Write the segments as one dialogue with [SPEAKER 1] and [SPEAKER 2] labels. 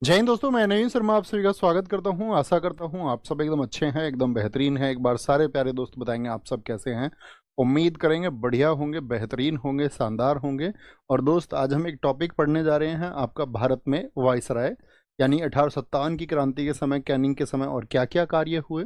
[SPEAKER 1] जय हिंद दोस्तों, मैं नवीन शर्मा आप सभी का स्वागत करता हूं। आशा करता हूं आप सब एकदम अच्छे हैं, एकदम बेहतरीन हैं। एक बार सारे प्यारे दोस्त बताएंगे आप सब कैसे हैं। उम्मीद करेंगे बढ़िया होंगे, बेहतरीन होंगे, शानदार होंगे। और दोस्त, आज हम एक टॉपिक पढ़ने जा रहे हैं आपका भारत में वायसराय, यानी 1857 की क्रांति के समय, कैनिंग के समय और क्या क्या कार्य हुए।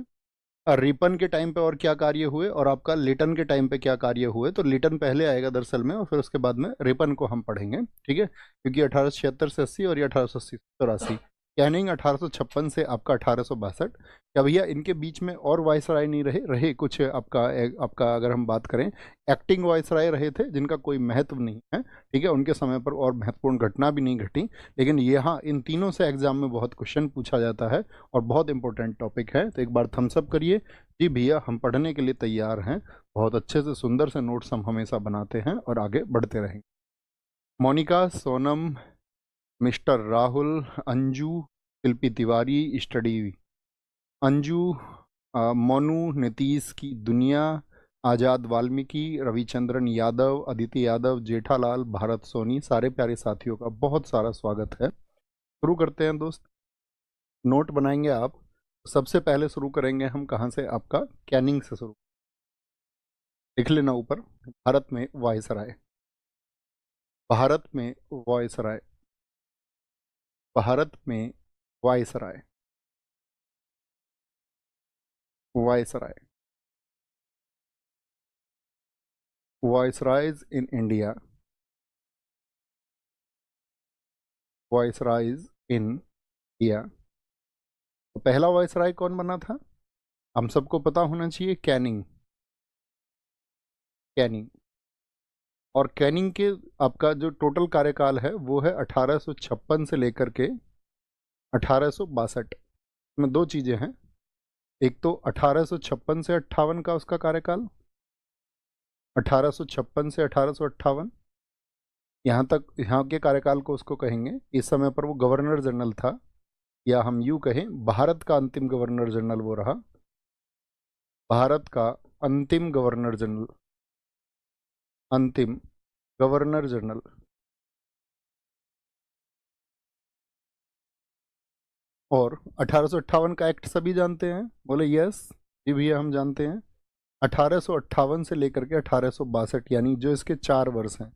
[SPEAKER 1] रिपन के टाइम पे और क्या कार्य हुए, और आपका लिटन के टाइम पे क्या कार्य हुए। तो लिटन पहले आएगा दरअसल में, और फिर उसके बाद में रिपन को हम पढ़ेंगे, ठीक है। क्योंकि 1876 से 80 और ये 1880 से 84। कैनिंग 1856 से आपका 1862। क्या भैया इनके बीच में और वायसराय नहीं रहे? रहे कुछ आपका अगर हम बात करें, एक्टिंग वायसराय रहे थे जिनका कोई महत्व नहीं है, ठीक है। उनके समय पर और महत्वपूर्ण घटना भी नहीं घटी। लेकिन यहाँ इन तीनों से एग्जाम में बहुत क्वेश्चन पूछा जाता है और बहुत इंपॉर्टेंट टॉपिक है। तो एक बार थम्स अप करिए। जी भैया, हम पढ़ने के लिए तैयार हैं। बहुत अच्छे से सुंदर से नोट्स हम हमेशा बनाते हैं और आगे बढ़ते रहेंगे। मोनिका, सोनम, मिस्टर राहुल, अंजू, शिल्पी तिवारी स्टडी, अंजू, मोनू, नीतीश की दुनिया, आज़ाद वाल्मीकि, रविचंद्रन यादव, अदिति यादव, जेठालाल, भारत सोनी, सारे प्यारे साथियों का बहुत सारा स्वागत है। शुरू करते हैं दोस्त। नोट बनाएंगे आप। सबसे पहले शुरू करेंगे हम कहाँ से? आपका कैनिंग से शुरू। लिख लेना ऊपर, भारत में वायसराय, भारत में वायसराय, भारत में viceroy, viceroy, viceroys in India, viceroys in India. तो पहला वायसराय कौन बना था? हम सबको पता होना चाहिए, कैनिंग। कैनिंग। और कैनिंग के आपका जो टोटल कार्यकाल है वो है 1856 से लेकर के 1862 में। दो चीजें हैं, एक तो 1856 से 58 का उसका कार्यकाल, 1856 से 1858, यहाँ तक, यहाँ के कार्यकाल को उसको कहेंगे। इस समय पर वो गवर्नर जनरल था, या हम यूँ कहें भारत का अंतिम गवर्नर जनरल वो रहा। भारत का अंतिम गवर्नर जनरल, अंतिम गवर्नर जनरल। और 1858 का एक्ट सभी जानते हैं, बोले यस। जी भैया, हम जानते हैं। 1858 से लेकर के 1862, यानी जो इसके 4 वर्ष हैं,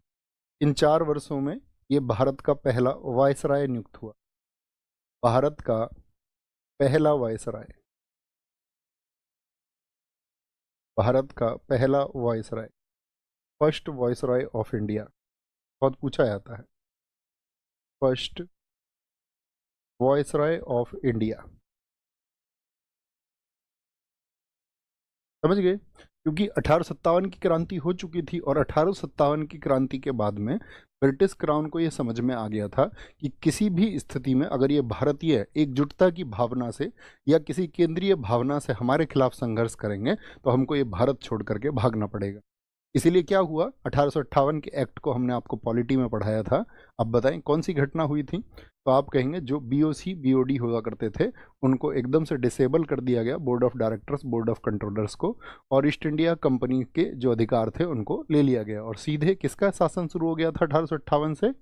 [SPEAKER 1] इन 4 वर्षों में ये भारत का पहला वायसराय नियुक्त हुआ। भारत का पहला वायसराय, भारत का पहला viceroy, first viceroy of India. बहुत पूछा जाता है, फर्स्ट वायसराय ऑफ इंडिया। समझ गए? क्योंकि 1857 की क्रांति हो चुकी थी, और 1857 की क्रांति के बाद में ब्रिटिश क्राउन को यह समझ में आ गया था कि किसी भी स्थिति में अगर ये भारतीय एकजुटता की भावना से या किसी केंद्रीय भावना से हमारे खिलाफ संघर्ष करेंगे तो हमको ये भारत छोड़ करके भागना पड़ेगा। इसीलिए क्या हुआ, 1858 के एक्ट को हमने आपको पॉलिटी में पढ़ाया था। अब बताएं कौन सी घटना हुई थी? तो आप कहेंगे जो बीओसी बीओडी हुआ करते थे उनको एकदम से डिसेबल कर दिया गया, board of directors, board of controllers को, और ईस्ट इंडिया कंपनी के जो अधिकार थे उनको ले लिया गया, और सीधे किसका शासन शुरू हो गया था 1858 से?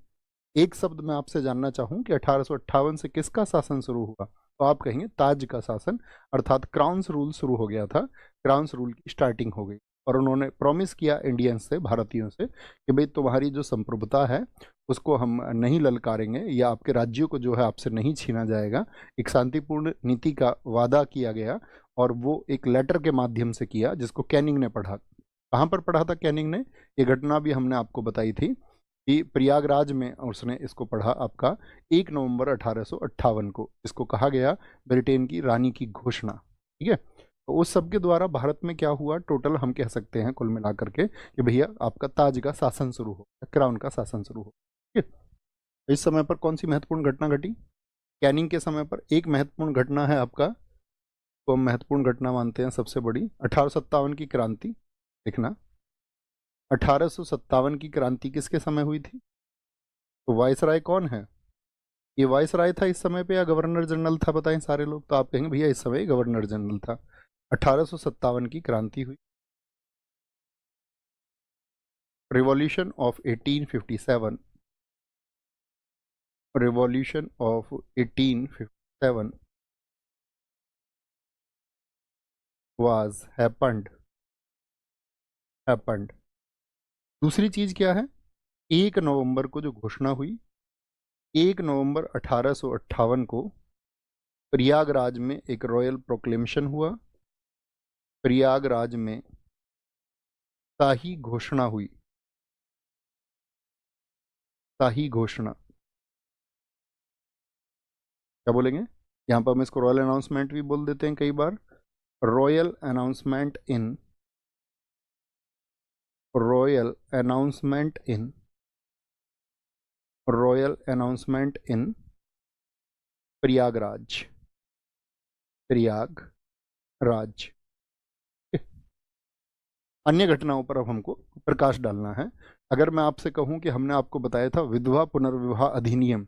[SPEAKER 1] एक शब्द मैं आपसे जानना चाहूँ कि 1858 से किसका शासन शुरू हुआ? तो आप कहेंगे ताज का शासन, अर्थात क्राउन्स रूल शुरू हो गया था। क्राउन्स रूल की स्टार्टिंग हो गई, और उन्होंने प्रॉमिस किया इंडियंस से, भारतीयों से, कि भाई तुम्हारी जो संप्रभुता है उसको हम नहीं ललकारेंगे, या आपके राज्यों को जो है आपसे नहीं छीना जाएगा। एक शांतिपूर्ण नीति का वादा किया गया, और वो एक लेटर के माध्यम से किया, जिसको कैनिंग ने पढ़ा। कहाँ पर पढ़ा था कैनिंग ने? ये घटना भी हमने आपको बताई थी कि प्रयागराज में उसने इसको पढ़ा आपका 1 नवंबर 1858 को। इसको कहा गया ब्रिटेन की रानी की घोषणा, ठीक है। तो उस सब के द्वारा भारत में क्या हुआ, टोटल हम कह सकते हैं कुल मिलाकर के कि भैया आपका ताज का शासन शुरू हो, क्राउन का शासन शुरू हो, ठीक है। इस समय पर कौन सी महत्वपूर्ण घटना घटी? कैनिंग के समय पर एक महत्वपूर्ण घटना है आपका, तो हम महत्वपूर्ण घटना मानते हैं सबसे बड़ी, 1857 की क्रांति। लिखना, 1857 की क्रांति किसके समय हुई थी? तो वायसराय कौन है? ये वायसराय था इस समय पे या गवर्नर जनरल था? बताएं सारे लोग। तो आप कहेंगे भैया इस समय गवर्नर जनरल था। 1857 की क्रांति हुई, revolution of 1857, revolution of 1857 was happened। दूसरी चीज क्या है, 1 नवंबर को जो घोषणा हुई, 1 नवंबर 1858 को प्रयागराज में एक रॉयल प्रोक्लेमेशन हुआ, प्रयागराज में शाही घोषणा हुई, शाही घोषणा क्या बोलेंगे, यहाँ पर हम इसको रॉयल अनाउंसमेंट भी बोल देते हैं कई बार, royal announcement in, royal announcement in, royal announcement in Prayagraj, Prayagraj. अन्य घटनाओं पर अब हमको प्रकाश डालना है। अगर मैं आपसे कहूं कि हमने आपको बताया था विधवा पुनर्विवाह अधिनियम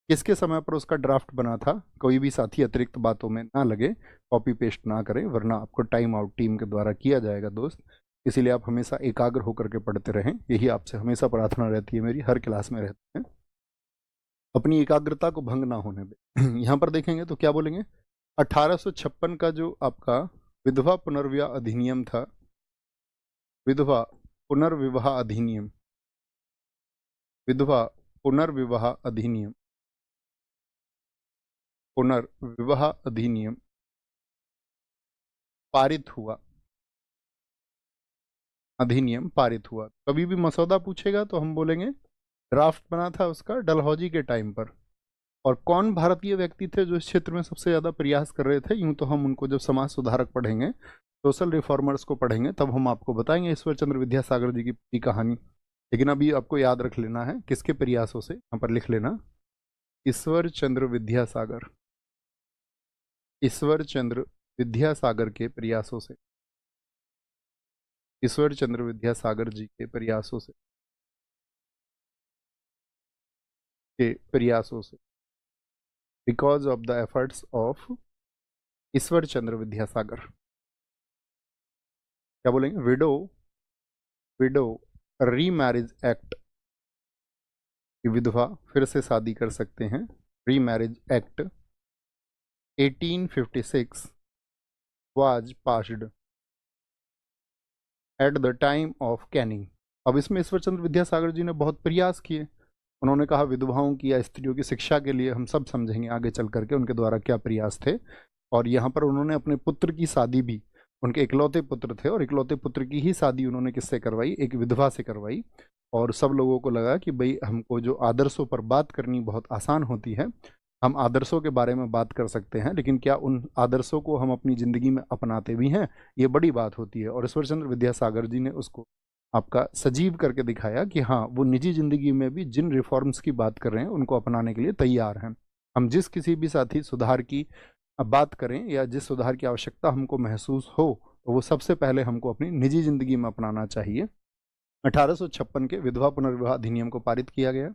[SPEAKER 1] किसके समय पर उसका ड्राफ्ट बना था, कोई भी साथी अतिरिक्त बातों में ना लगे, कॉपी पेस्ट ना करें, वरना आपको टाइम आउट टीम के द्वारा किया जाएगा दोस्त। इसीलिए आप हमेशा एकाग्र होकर के पढ़ते रहें, यही आपसे हमेशा प्रार्थना रहती है मेरी, हर क्लास में रहते हैं, अपनी एकाग्रता को भंग ना होने दें। यहाँ पर देखेंगे तो क्या बोलेंगे, 1856 का जो आपका विधवा पुनर्विवाह अधिनियम था, विधवा पुनर्विवाह अधिनियम, विधवा पुनर्विवाह अधिनियम, पुनर्विवाह अधिनियम पारित हुआ, अधिनियम पारित हुआ। कभी भी मसौदा पूछेगा तो हम बोलेंगे ड्राफ्ट बना था उसका डलहौजी के टाइम पर। और कौन भारतीय व्यक्ति थे जो इस क्षेत्र में सबसे ज़्यादा प्रयास कर रहे थे, यूं तो हम उनको जब समाज सुधारक पढ़ेंगे, सोशल रिफॉर्मर्स को पढ़ेंगे, तब हम आपको बताएंगे ईश्वर चंद्र विद्यासागर जी की पूरी कहानी। लेकिन अभी आपको याद रख लेना है किसके प्रयासों से, यहाँ पर लिख लेना, ईश्वर चंद्र विद्यासागर, ईश्वर चंद्र विद्यासागर के प्रयासों से, ईश्वर चंद्र विद्यासागर जी के प्रयासों से, के प्रयासों से, because of the efforts of Ishwar Chandra Vidyasagar. क्या बोलेंगे, विडो, विडो रीमैरिज एक्ट, विधवा फिर से शादी कर सकते हैं, remarriage act 1856 was passed at the time of Canning. अब इसमें ईश्वर चंद्र विद्यासागर जी ने बहुत प्रयास किए, उन्होंने कहा विधवाओं की या स्त्रियों की शिक्षा के लिए हम सब समझेंगे आगे चल करके उनके द्वारा क्या प्रयास थे। और यहाँ पर उन्होंने अपने पुत्र की शादी भी, उनके इकलौते पुत्र थे और इकलौते पुत्र की ही शादी उन्होंने किससे करवाई, एक विधवा से करवाई। और सब लोगों को लगा कि भाई हमको जो आदर्शों पर बात करनी बहुत आसान होती है, हम आदर्शों के बारे में बात कर सकते हैं, लेकिन क्या उन आदर्शों को हम अपनी ज़िंदगी में अपनाते भी हैं, ये बड़ी बात होती है। और ईश्वर चंद्र विद्यासागर जी ने उसको आपका सजीव करके दिखाया कि हाँ, वो निजी ज़िंदगी में भी जिन रिफॉर्म्स की बात कर रहे हैं उनको अपनाने के लिए तैयार हैं। हम जिस किसी भी साथी सुधार की बात करें या जिस सुधार की आवश्यकता हमको महसूस हो, तो वो सबसे पहले हमको अपनी निजी ज़िंदगी में अपनाना चाहिए। 1856 के विधवा पुनर्विवाह अधिनियम को पारित किया गया।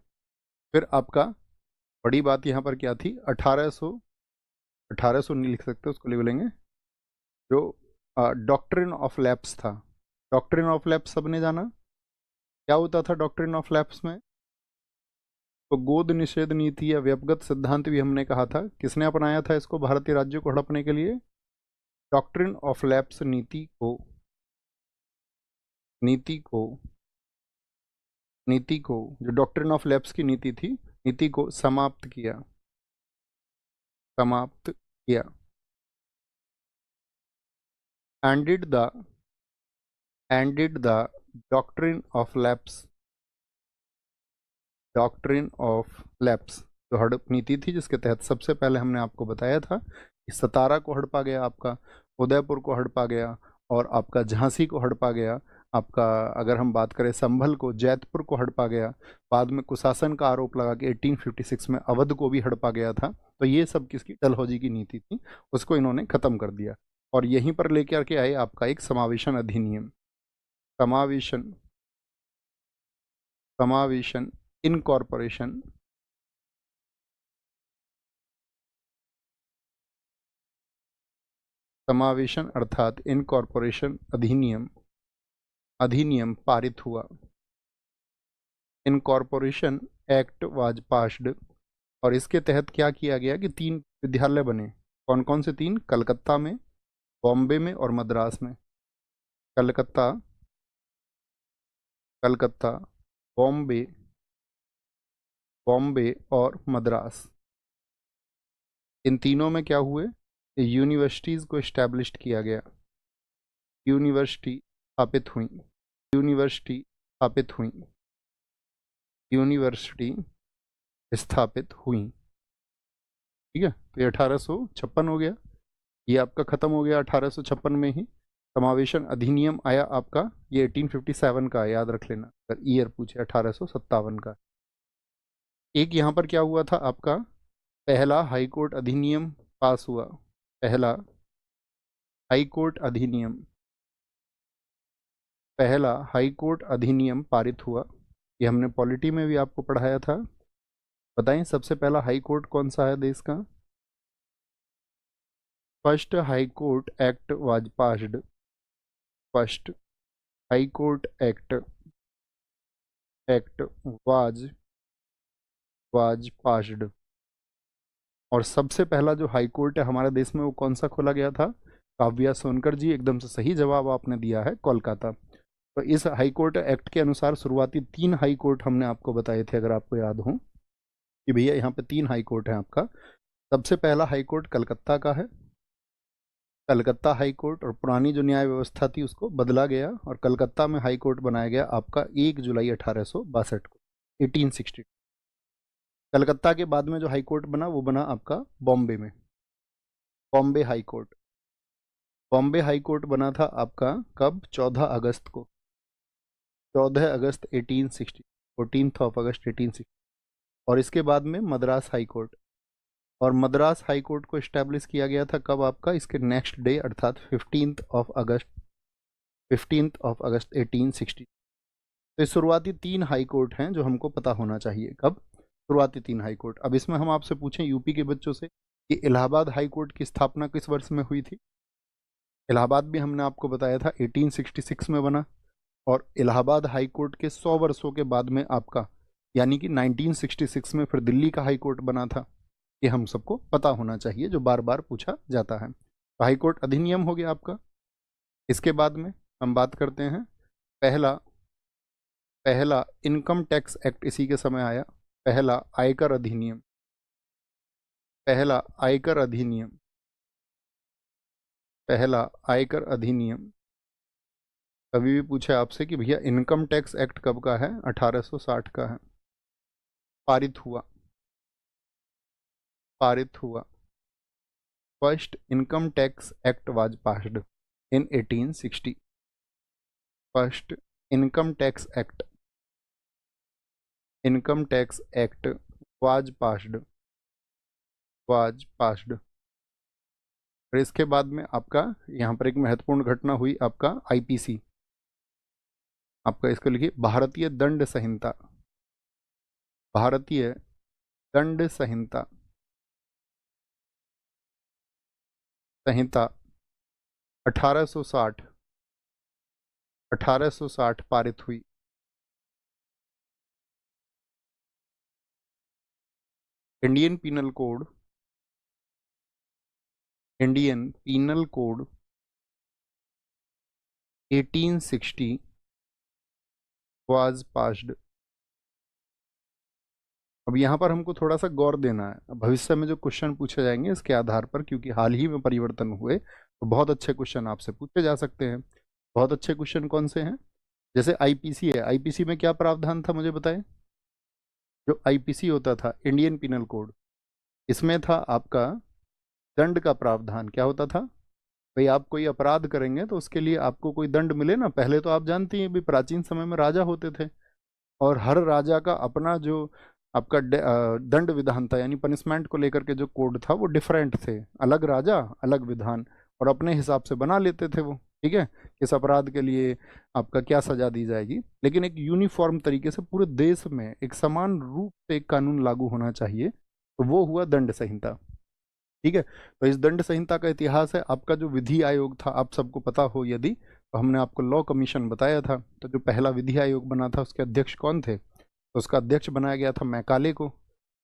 [SPEAKER 1] फिर आपका बड़ी बात यहाँ पर क्या थी, 1800 नहीं लिख सकते, उसको लिख लेंगे, जो डॉक्ट्रिन ऑफ लैप्स था। डॉक्ट्रिन ऑफ लैप्स सबने जाना, क्या होता था डॉक्ट्रिन ऑफ लैप्स में, तो गोद निषेध नीति या व्यपगत सिद्धांत भी हमने कहा था। किसने अपनाया था इसको भारतीय राज्यों को हड़पने के लिए, डॉक्ट्रिन ऑफ लैप्स नीति को, नीति को जो डॉक्ट्रिन ऑफ लैप्स की नीति थी, नीति को समाप्त किया, समाप्त किया। ended the doctrine of lapse, doctrine of lapse जो हड़प नीति थी, जिसके तहत सबसे पहले हमने आपको बताया था कि सतारा को हड़पा गया, आपका उदयपुर को हड़पा गया, और आपका झांसी को हड़पा गया, आपका अगर हम बात करें संभल को, जैतपुर को हड़पा गया। बाद में कुशासन का आरोप लगा कि 1856 में अवध को भी हड़पा गया था। तो ये सब किसकी, डलहौजी की नीति थी, उसको इन्होंने ख़त्म कर दिया। और यहीं पर लेकर के आए आपका एक समावेशन अधिनियम, समावेशन, समावेशन इनकॉर्पोरेशन, समावेशन अर्थात इनकॉर्पोरेशन अधिनियम, अधिनियम पारित हुआ। इनकॉर्पोरेशन एक्ट वाज पास्ड और इसके तहत क्या किया गया कि 3 विद्यालय बने। कौन कौन से 3? कलकत्ता में, बॉम्बे में और मद्रास में। कलकत्ता, कलकत्ता, बॉम्बे, बॉम्बे और मद्रास। इन तीनों में क्या हुए? यूनिवर्सिटीज़ को इस्टेब्लिश किया गया। यूनिवर्सिटी स्थापित हुई, यूनिवर्सिटी स्थापित हुई, यूनिवर्सिटी स्थापित हुई। ठीक है, तो ये 1856 हो गया। ये आपका खत्म हो गया 1856 में ही। समावेशन अधिनियम आया आपका, ये 1857 का है, याद रख लेना अगर ईयर पूछे 1857 का। एक यहाँ पर क्या हुआ था आपका, पहला हाई कोर्ट अधिनियम पास हुआ। पहला हाई कोर्ट अधिनियम, पहला हाई कोर्ट अधिनियम पारित हुआ। ये हमने पॉलिटी में भी आपको पढ़ाया था। बताएं सबसे पहला हाई कोर्ट कौन सा है देश का? First high court act was passed, first high court act was passed. और सबसे पहला जो हाई कोर्ट है हमारे देश में वो कौन सा खोला गया था? काव्या सोनकर जी, एकदम से सही जवाब आपने दिया है, कोलकाता। तो इस हाई कोर्ट एक्ट के अनुसार शुरुआती 3 हाई कोर्ट हमने आपको बताए थे, अगर आपको याद हो कि भैया यहाँ पे 3 हाई कोर्ट है आपका। सबसे पहला हाई कोर्ट कलकत्ता का है, कलकत्ता हाई कोर्ट। और पुरानी जो न्याय व्यवस्था थी उसको बदला गया और कलकत्ता में हाई कोर्ट बनाया गया आपका 1 जुलाई 1862 को, 1860। कलकत्ता के बाद में जो हाई कोर्ट बना वो बना आपका बॉम्बे में, Bombay high court. Bombay high court बना था आपका कब? 14 अगस्त को, 14 अगस्त 1860, 14 अगस्त 1860। और इसके बाद में मद्रास हाई कोर्ट, और मद्रास हाई कोर्ट को इस्टेब्लिश किया गया था कब आपका? इसके नेक्स्ट डे अर्थात 15 अगस्त, 15 अगस्त 1860। तो इस शुरुआती 3 हाई कोर्ट हैं जो हमको पता होना चाहिए। कब? शुरुआती 3 हाई कोर्ट। अब इसमें हम आपसे पूछें यूपी के बच्चों से कि इलाहाबाद हाई कोर्ट की स्थापना किस वर्ष में हुई थी? इलाहाबाद भी हमने आपको बताया था 1866 में बना। और इलाहाबाद हाई कोर्ट के 100 वर्षों के बाद में आपका, यानी कि 1966 में फिर दिल्ली का हाई कोर्ट बना था। ये हम सबको पता होना चाहिए, जो बार बार पूछा जाता है। तो हाई कोर्ट अधिनियम हो गया आपका। इसके बाद में हम बात करते हैं पहला, पहला इनकम टैक्स एक्ट इसी के समय आया। पहला आयकर अधिनियम, पहला आयकर अधिनियम, पहला आयकर अधिनियम। कभी भी पूछे आपसे कि भैया इनकम टैक्स एक्ट कब का है? 1860 का है। पारित हुआ, पारित हुआ। First income tax act was passed in 1860। First income tax act, income tax act was passed, was passed. और इसके बाद में आपका यहाँ पर एक महत्वपूर्ण घटना हुई, आपका आईपीसी, आपका इसको लिखिए भारतीय दंड संहिता, भारतीय दंड संहिता, संहिता 1860, 1860 पारित हुई। Indian penal code, Indian penal code 1860 was passed. अब यहाँ पर हमको थोड़ा सा गौर देना है, भविष्य में जो क्वेश्चन पूछे जाएंगे इसके आधार पर, क्योंकि हाल ही में परिवर्तन हुए तो बहुत अच्छे क्वेश्चन आपसे पूछे जा सकते हैं। बहुत अच्छे क्वेश्चन कौन से हैं? जैसे आईपीसी है, आईपीसी में क्या प्रावधान था मुझे बताएं? जो आईपीसी होता था इंडियन पीनल कोड, इसमें था आपका दंड का प्रावधान। क्या होता था भाई? आप कोई अपराध करेंगे तो उसके लिए आपको कोई दंड मिले ना। पहले तो आप जानती हैं भी प्राचीन समय में राजा होते थे और हर राजा का अपना जो आपका दंड विधान था, यानी पनिशमेंट को लेकर के जो कोड था वो डिफरेंट थे। अलग राजा अलग विधान, और अपने हिसाब से बना लेते थे वो। ठीक है, इस अपराध के लिए आपका क्या सजा दी जाएगी, लेकिन एक यूनिफॉर्म तरीके से पूरे देश में एक समान रूप से एक कानून लागू होना चाहिए, तो वो हुआ दंड संहिता। ठीक है, तो इस दंड संहिता का इतिहास है। आपका जो विधि आयोग था, आप सबको पता हो यदि, तो हमने आपको लॉ कमीशन बताया था। तो जो पहला विधि आयोग बना था उसके अध्यक्ष कौन थे? तो उसका अध्यक्ष बनाया गया था मैकाले को।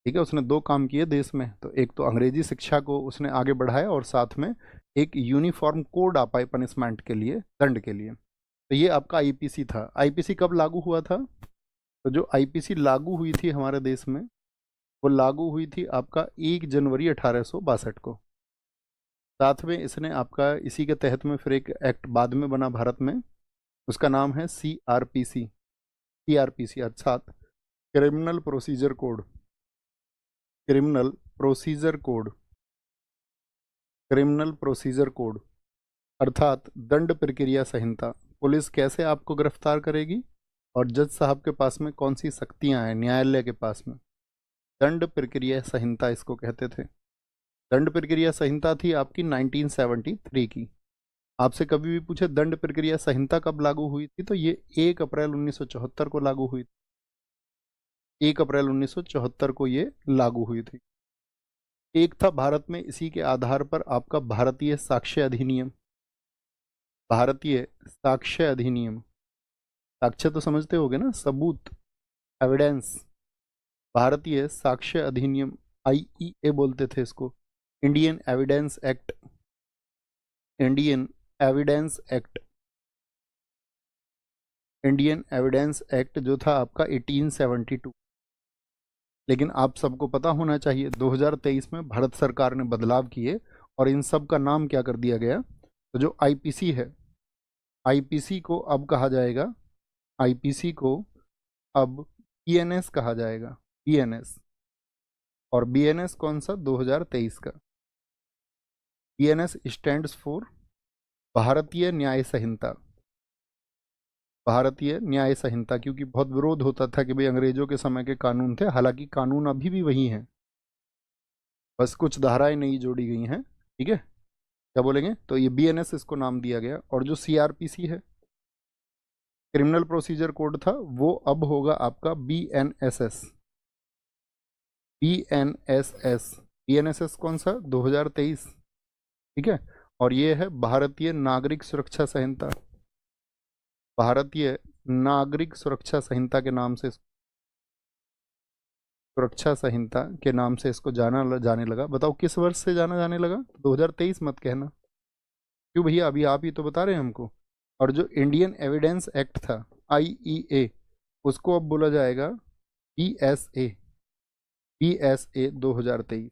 [SPEAKER 1] ठीक है, उसने दो काम किए देश में, तो एक तो अंग्रेजी शिक्षा को उसने आगे बढ़ाया और साथ में एक यूनिफॉर्म कोड आ पाए पनिशमेंट के लिए, दंड के लिए। तो ये आपका आईपीसी था। आईपीसी कब लागू हुआ था? तो जो आईपीसी लागू हुई थी हमारे देश में, वो लागू हुई थी आपका 1 जनवरी 1862 को। साथ में इसने आपका इसी के तहत में फिर एक एक्ट बाद में बना भारत में, उसका नाम है सीआरपीसी। सीआरपीसी अर्थात criminal procedure code. Criminal procedure code. Criminal procedure code अर्थात दंड प्रक्रिया संहिता। पुलिस कैसे आपको गिरफ्तार करेगी और जज साहब के पास में कौन सी शक्तियां हैं न्यायालय के पास में, दंड प्रक्रिया संहिता इसको कहते थे। दंड प्रक्रिया संहिता थी आपकी 1973 की। आपसे कभी भी पूछे दंड प्रक्रिया संहिता कब लागू हुई थी, तो ये 1 अप्रैल 1974 को लागू हुई थी। 1 अप्रैल 1974 को ये लागू हुई थी। एक था भारत में इसी के आधार पर आपका भारतीय साक्ष्य अधिनियम। भारतीय साक्ष्य अधिनियम, साक्ष्य तो समझते होगे ना, सबूत, एविडेंस। भारतीय साक्ष्य अधिनियम, आईईए बोलते थे इसको, Indian evidence act. Indian evidence act. Indian evidence act जो था आपका 1872। लेकिन आप सबको पता होना चाहिए 2023 में भारत सरकार ने बदलाव किए और इन सब का नाम क्या कर दिया गया। तो जो आईपीसी है, आईपीसी को अब कहा जाएगा, आईपीसी को अब बीएनएस कहा जाएगा, बीएनएस। और बीएनएस कौन सा? 2023 का। बीएनएस स्टैंड्स फॉर भारतीय न्याय संहिता। भारतीय न्याय संहिता, क्योंकि बहुत विरोध होता था कि भाई अंग्रेजों के समय के कानून थे, हालांकि कानून अभी भी वही हैं, बस कुछ धाराएं नहीं जोड़ी गई हैं। ठीक है, क्या बोलेंगे? तो ये बीएनएस इसको नाम दिया गया। और जो सीआरपीसी है, क्रिमिनल प्रोसीजर कोड था, वो अब होगा आपका बीएनएसएस। बीएनएसएस। बीएनएसएस कौन सा? 2023। ठीक है, और ये है भारतीय नागरिक सुरक्षा संहिता। भारतीय नागरिक सुरक्षा संहिता के नाम से, सुरक्षा संहिता के नाम से इसको जाना जाने लगा। बताओ किस वर्ष से जाना जाने लगा? 2023 मत कहना, क्यों भैया, अभी आप ही तो बता रहे हैं हमको। और जो इंडियन एविडेंस एक्ट था, आईईए, उसको अब बोला जाएगा बीएसए। बीएसए 2023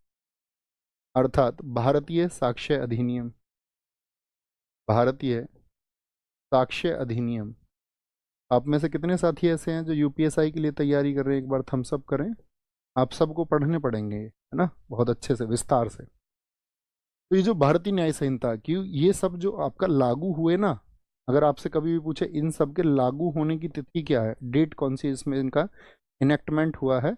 [SPEAKER 1] अर्थात भारतीय साक्ष्य अधिनियम। भारतीय साक्ष्य अधिनियम। आप में से कितने साथी ऐसे हैं जो यूपीएसआई के लिए तैयारी कर रहे हैं? एक बार थम्स अप करें। आप सबको पढ़ने पड़ेंगे, है ना, बहुत अच्छे से, विस्तार से। तो ये जो भारतीय न्याय संहिता, क्यों ये सब जो आपका लागू हुए ना, अगर आपसे कभी भी पूछे इन सब के लागू होने की तिथि क्या है, डेट कौन सी इसमें इनका इनेक्टमेंट हुआ है,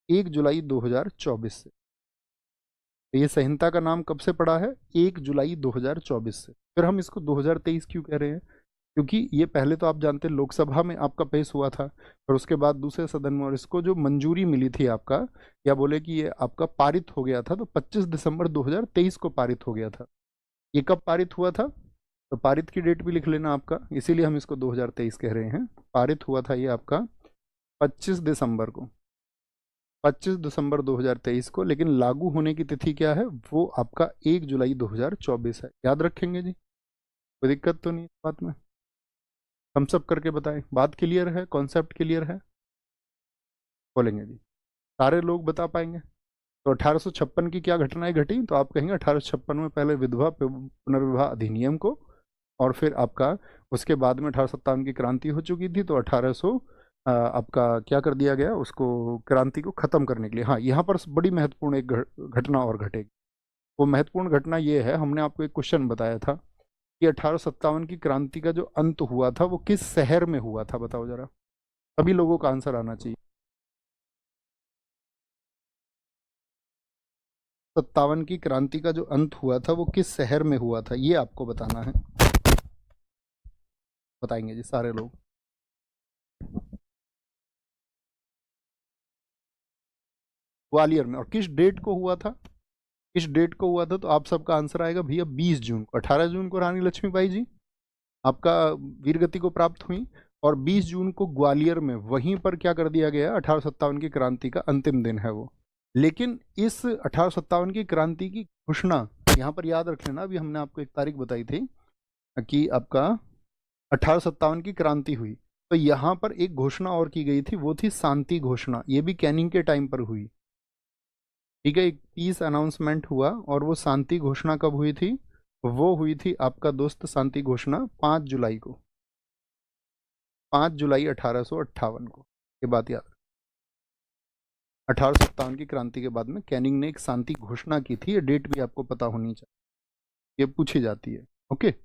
[SPEAKER 1] 1 जुलाई 2024 से। तो ये संहिता का नाम कब से पड़ा है? 1 जुलाई 2024 से। फिर हम इसको 2023 क्यों कह रहे हैं? क्योंकि ये पहले तो आप जानते हैं लोकसभा में आपका पेश हुआ था, और उसके बाद दूसरे सदन में, और इसको जो मंजूरी मिली थी आपका, या बोले कि ये आपका पारित हो गया था, तो 25 दिसंबर 2023 को पारित हो गया था। ये कब पारित हुआ था? तो पारित की डेट भी लिख लेना आपका, इसीलिए हम इसको 2023 कह रहे हैं। पारित हुआ था ये आपका 25 दिसंबर को, 25 दिसंबर 2023 को। लेकिन लागू होने की तिथि क्या है? वो आपका 1 जुलाई 2024 है। याद रखेंगे जी, कोई दिक्कत तो नहीं इस बात में? हम सब करके बताएं, बात क्लियर है, कॉन्सेप्ट क्लियर है? बोलेंगे जी, सारे लोग बता पाएंगे। तो 1856 की क्या घटनाएं घटी? तो आप कहेंगे 1856 में पहले विधवा पुनर्विवाह अधिनियम को, और फिर आपका उसके बाद में 1857 की क्रांति हो चुकी थी, तो 1800 आपका क्या कर दिया गया, उसको क्रांति को ख़त्म करने के लिए। हाँ, यहाँ पर बड़ी महत्वपूर्ण एक घटना और घटेगी। वो महत्वपूर्ण घटना ये है, हमने आपको एक क्वेश्चन बताया था कि 1857 की क्रांति का जो अंत हुआ था वो किस शहर में हुआ था? बताओ जरा, सभी लोगों का आंसर आना चाहिए। 57 की क्रांति का जो अंत हुआ था वो किस शहर में हुआ था, ये आपको बताना है। बताएंगे जी सारे लोग। ग्वालियर में। और किस डेट को हुआ था? किस डेट को हुआ था? तो आप सबका आंसर आएगा भैया 20 जून को। 18 जून को रानी लक्ष्मीबाई जी आपका वीरगति को प्राप्त हुई, और 20 जून को ग्वालियर में वहीं पर क्या कर दिया गया, 1857 की क्रांति का अंतिम दिन है वो। लेकिन इस 1857 की क्रांति की घोषणा, यहाँ पर याद रख लेना, अभी हमने आपको एक तारीख बताई थी कि आपका 1857 की क्रांति हुई, तो यहाँ पर एक घोषणा और की गई थी, वो थी शांति घोषणा। ये भी कैनिंग के टाइम पर हुई, ठीक है। एक पीस अनाउंसमेंट हुआ, और वो शांति घोषणा कब हुई थी? वो हुई थी आपका दोस्त शांति घोषणा 5 जुलाई को, 5 जुलाई 1858 को। ये बात याद, 1857 की क्रांति के बाद में कैनिंग ने एक शांति घोषणा की थी। ये डेट भी आपको पता होनी चाहिए, ये पूछी जाती है। ओके,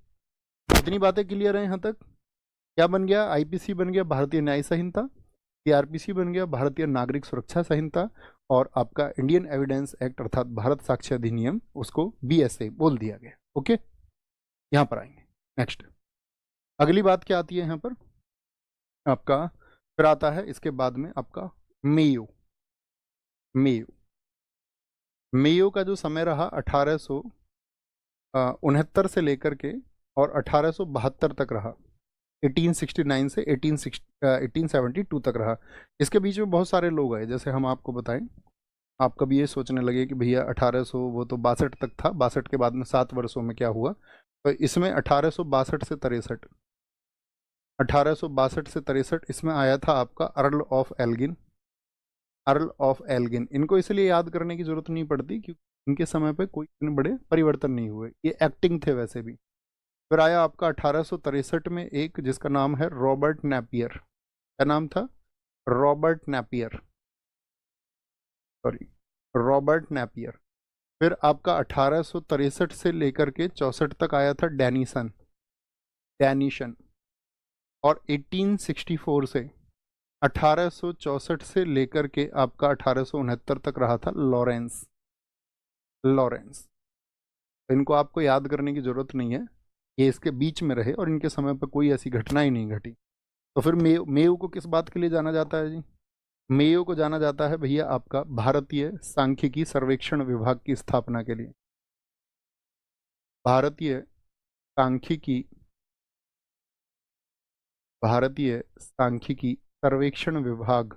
[SPEAKER 1] इतनी बातें क्लियर है यहाँ तक? क्या बन गया? आईपीसी बन गया भारतीय न्याय संहिता, सीआरपीसी बन गया भारतीय नागरिक सुरक्षा संहिता, और आपका इंडियन एविडेंस एक्ट अर्थात भारत साक्ष्य अधिनियम, उसको बीएसए बोल दिया गया। ओके, यहाँ पर आएंगे। नेक्स्ट अगली बात क्या आती है यहाँ पर आपका? फिर आता है इसके बाद में आपका मेयो। मेयो, मेयो का जो समय रहा 1869 से लेकर के और 1872 तक रहा, 1869 से 1872 तक रहा। इसके बीच में बहुत सारे लोग आए, जैसे हम आपको बताएं, आप कभी ये सोचने लगे कि भैया 1800 वो तो 62 तक था, 62 के बाद में 7 वर्षों में क्या हुआ? तो इसमें 1862 से 63, 1862 से 63 इसमें आया था आपका earl of Elgin. Earl of Elgin, इनको इसलिए याद करने की जरूरत नहीं पड़ती क्योंकि इनके समय पे कोई इतने बड़े परिवर्तन नहीं हुए, ये एक्टिंग थे वैसे भी। फिर आया आपका 1863 में एक जिसका नाम है रॉबर्ट नेपियर। क्या नाम था? Robert Napier, sorry, Robert Napier. फिर आपका 1863 से लेकर के 64 तक आया था डैनिसन, डैनिशन। और 1864 से 1864 से लेकर के आपका 1869 तक रहा था लॉरेंस, लॉरेंस। इनको आपको याद करने की जरूरत नहीं है, ये इसके बीच में रहे और इनके समय पर कोई ऐसी घटना ही नहीं घटी। तो फिर मेयो को किस बात के लिए जाना जाता है जी? मेयो को जाना जाता है भैया आपका भारतीय सांख्यिकी सर्वेक्षण विभाग की स्थापना के लिए। भारतीय सांख्यिकी, भारतीय सांख्यिकी सर्वेक्षण विभाग,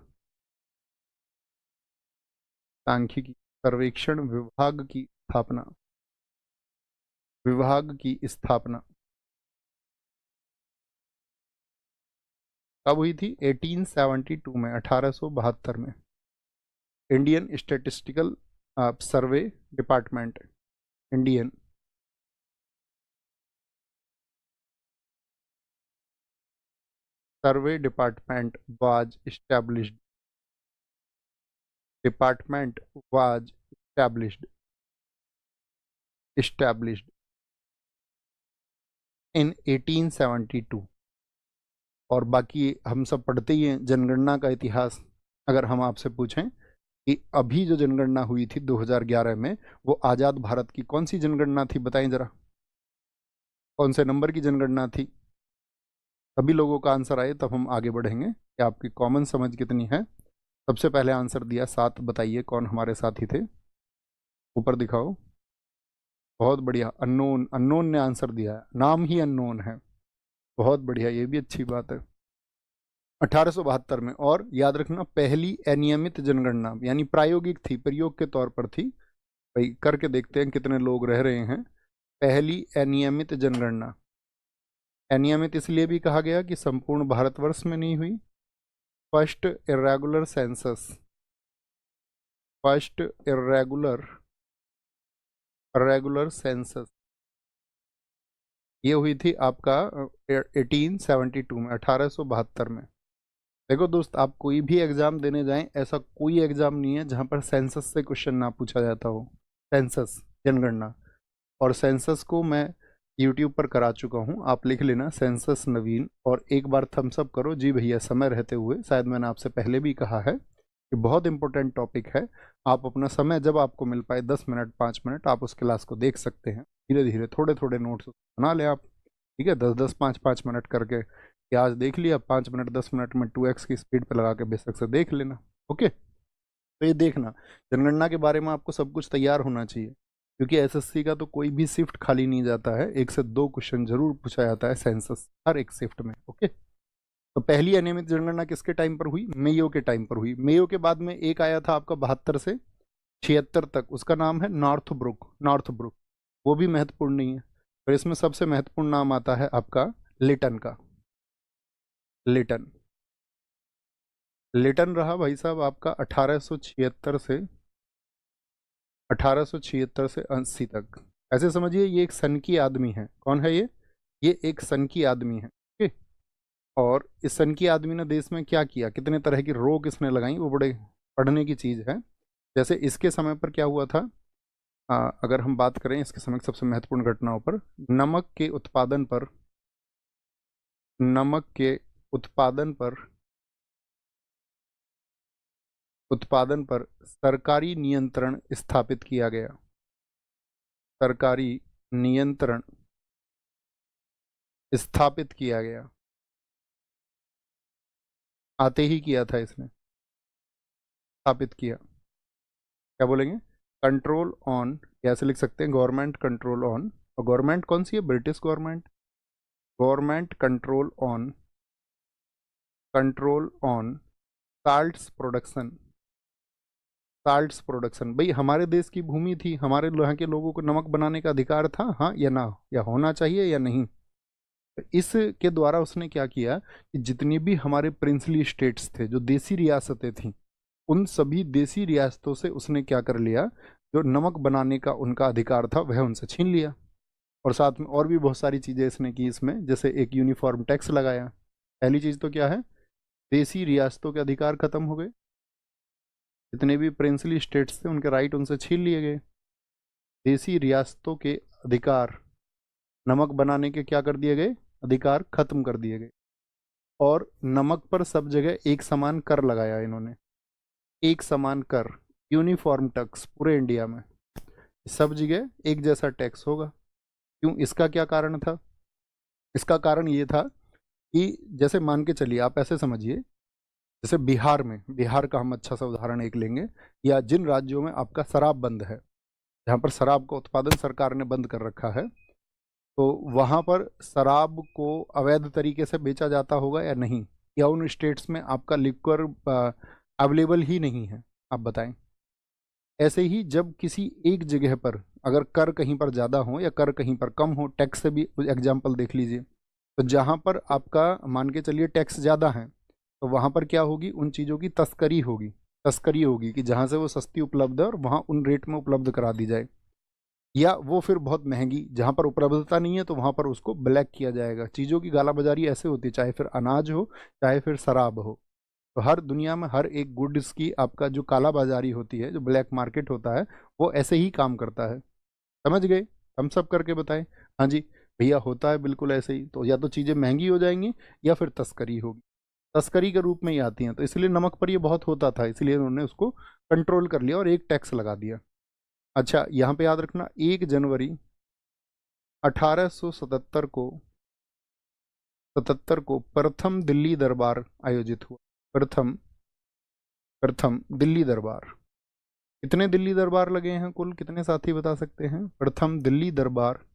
[SPEAKER 1] सांख्यिकी सर्वेक्षण विभाग की स्थापना, विभाग की स्थापना कब हुई थी? 1872 में, 1872 में। Indian statistical survey department, Indian survey department was established, department was established in 1872। और बाकी हम सब पढ़ते ही हैं जनगणना का इतिहास। अगर हम आपसे पूछें कि अभी जो जनगणना हुई थी 2011 में, वो आज़ाद भारत की कौन सी जनगणना थी? बताएं जरा, कौन से नंबर की जनगणना थी? सभी लोगों का आंसर आए तब हम आगे बढ़ेंगे कि आपकी कॉमन समझ कितनी है। सबसे पहले आंसर दिया 7, बताइए कौन हमारे साथी थे? ऊपर दिखाओ। बहुत बढ़िया, अननोन, अननोन ने आंसर दिया है, नाम ही अननोन है। बहुत बढ़िया, ये भी अच्छी बात है। 1872 में। और याद रखना, पहली अनियमित जनगणना यानी प्रायोगिक थी, प्रयोग के तौर पर थी। भाई करके देखते हैं कितने लोग रह रहे हैं। पहली अनियमित जनगणना, अनियमित इसलिए भी कहा गया कि संपूर्ण भारतवर्ष में नहीं हुई। First irregular census, first irregular regular census, ये हुई थी आपका 1872 में, 1872 में। देखो दोस्त, आप कोई भी एग्जाम देने जाएं, ऐसा कोई एग्जाम नहीं है जहां पर सेंसस से क्वेश्चन ना पूछा जाता हो। सेंसस, जनगणना। और सेंसस को मैं यूट्यूब पर करा चुका हूं, आप लिख लेना सेंसस नवीन, और एक बार थम्स अप करो जी भैया समय रहते हुए। शायद मैंने आपसे पहले भी कहा है कि बहुत इंपॉर्टेंट टॉपिक है। आप अपना समय जब आपको मिल पाए, 10 मिनट 5 मिनट, आप उस क्लास को देख सकते हैं। धीरे धीरे थोड़े थोड़े नोट्स बना लें आप, ठीक है, 10-10 5-5 मिनट करके। कि आज देख लिया 5 मिनट 10 मिनट में 2x की स्पीड पर लगा के बेशक से देख लेना। ओके, तो ये देखना, जनगणना के बारे में आपको सब कुछ तैयार होना चाहिए, क्योंकि एसएससी का तो कोई भी शिफ्ट खाली नहीं जाता है, 1 से 2 क्वेश्चन जरूर पूछा जाता है सेंसस हर एक शिफ्ट में। ओके, तो पहली अनियमित जनगणना किसके टाइम पर हुई? मेयो के टाइम पर हुई। मेयो के बाद में एक आया था आपका 72 से, 76 तक, उसका नाम है नॉर्थ ब्रुक। नॉर्थ ब्रुक वो भी महत्वपूर्ण नहीं है। और इसमें सबसे महत्वपूर्ण नाम आता है आपका लिटन का। लिटन। लिटन रहा भाई साहब आपका 1876 से 80 तक। ऐसे समझिए ये एक सन की आदमी है। कौन है ये एक सन की आदमी है। ठीक। और इस सन की आदमी ने देश में क्या किया, कितने तरह की रोक इसने लगाई, वो बड़े पढ़ने की चीज़ है। जैसे इसके समय पर क्या हुआ था, अगर हम बात करें इसके समय की सबसे महत्वपूर्ण घटनाओं पर, नमक के उत्पादन पर, नमक के उत्पादन पर उत्पादन पर सरकारी नियंत्रण स्थापित किया गया। सरकारी नियंत्रण स्थापित किया गया। आते ही किया था इसने, स्थापित किया। क्या बोलेंगे, कंट्रोल ऑन, कैसे लिख सकते हैं, गवर्नमेंट कंट्रोल ऑन। और गवर्नमेंट कौन सी है, British government. Government control on salts production. Salts production, भाई हमारे देश की भूमि थी, हमारे यहाँ के लोगों को नमक बनाने का अधिकार था, हाँ या ना, या होना चाहिए या नहीं। तो इसके द्वारा उसने क्या किया कि जितनी भी हमारे प्रिंसली स्टेट्स थे, जो देसी रियासतें थीं, उन सभी देसी रियासतों से उसने क्या कर लिया, जो नमक बनाने का उनका अधिकार था वह उनसे छीन लिया। और साथ में और भी बहुत सारी चीज़ें इसने की इसमें, जैसे एक यूनिफॉर्म टैक्स लगाया। पहली चीज़ तो क्या है, देसी रियासतों के अधिकार खत्म हो गए, जितने भी प्रिंसली स्टेट्स थे उनके राइट उनसे छीन लिए गए। देसी रियासतों के अधिकार, नमक बनाने के क्या कर दिए गए, अधिकार खत्म कर दिए गए। और नमक पर सब जगह एक समान कर लगाया इन्होंने, एक समान कर, यूनिफॉर्म टैक्स पूरे इंडिया में, सब जगह एक जैसा टैक्स होगा। क्यों, इसका क्या कारण था, इसका कारण ये था कि जैसे मान के चलिए, आप ऐसे समझिए, जैसे बिहार में, बिहार का हम अच्छा सा उदाहरण एक लेंगे, या जिन राज्यों में आपका शराब बंद है, जहाँ पर शराब का उत्पादन सरकार ने बंद कर रखा है, तो वहाँ पर शराब को अवैध तरीके से बेचा जाता होगा या नहीं, या उन स्टेट्स में आपका लिक्वर अवेलेबल ही नहीं है, आप बताएं। ऐसे ही जब किसी एक जगह पर अगर कर कहीं पर ज़्यादा हो या कर कहीं पर कम हो, टैक्स से भी एग्जाम्पल देख लीजिए, तो जहाँ पर आपका मान के चलिए टैक्स ज़्यादा है, तो वहाँ पर क्या होगी, उन चीज़ों की तस्करी होगी। तस्करी होगी कि जहाँ से वो सस्ती उपलब्ध है और वहाँ उन रेट में उपलब्ध करा दी जाए, या वो फिर बहुत महंगी, जहाँ पर उपलब्धता नहीं है तो वहाँ पर उसको ब्लैक किया जाएगा। चीज़ों की कालाबाजारी ऐसे होती है, चाहे फिर अनाज हो चाहे फिर शराब हो। तो हर दुनिया में हर एक गुड्स की आपका जो कालाबाजारी होती है, जो ब्लैक मार्केट होता है, वो ऐसे ही काम करता है। समझ गए, हम सब करके बताएं। हाँ जी भैया, होता है बिल्कुल ऐसे ही। तो या तो चीज़ें महंगी हो जाएंगी या फिर तस्करी होगी, तस्करी के रूप में ही आती हैं। तो इसलिए नमक पर ये बहुत होता था, इसलिए उन्होंने उसको कंट्रोल कर लिया और एक टैक्स लगा दिया। अच्छा, यहाँ पे याद रखना, 1 जनवरी 1877 को 77 को प्रथम दिल्ली दरबार आयोजित हुआ। प्रथम प्रथम दिल्ली दरबार। कितने दिल्ली दरबार लगे हैं कुल, कितने साथी बता सकते हैं, प्रथम दिल्ली दरबार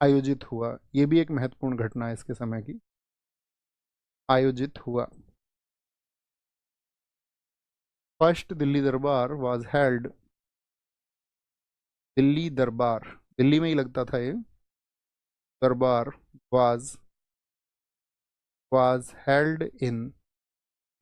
[SPEAKER 1] आयोजित हुआ। ये भी एक महत्वपूर्ण घटना है इसके समय की, आयोजित हुआ। फर्स्ट दिल्ली दरबार वाज हेल्ड, दिल्ली दरबार दिल्ली में ही लगता था ये, दरबार वाज हेल्ड इन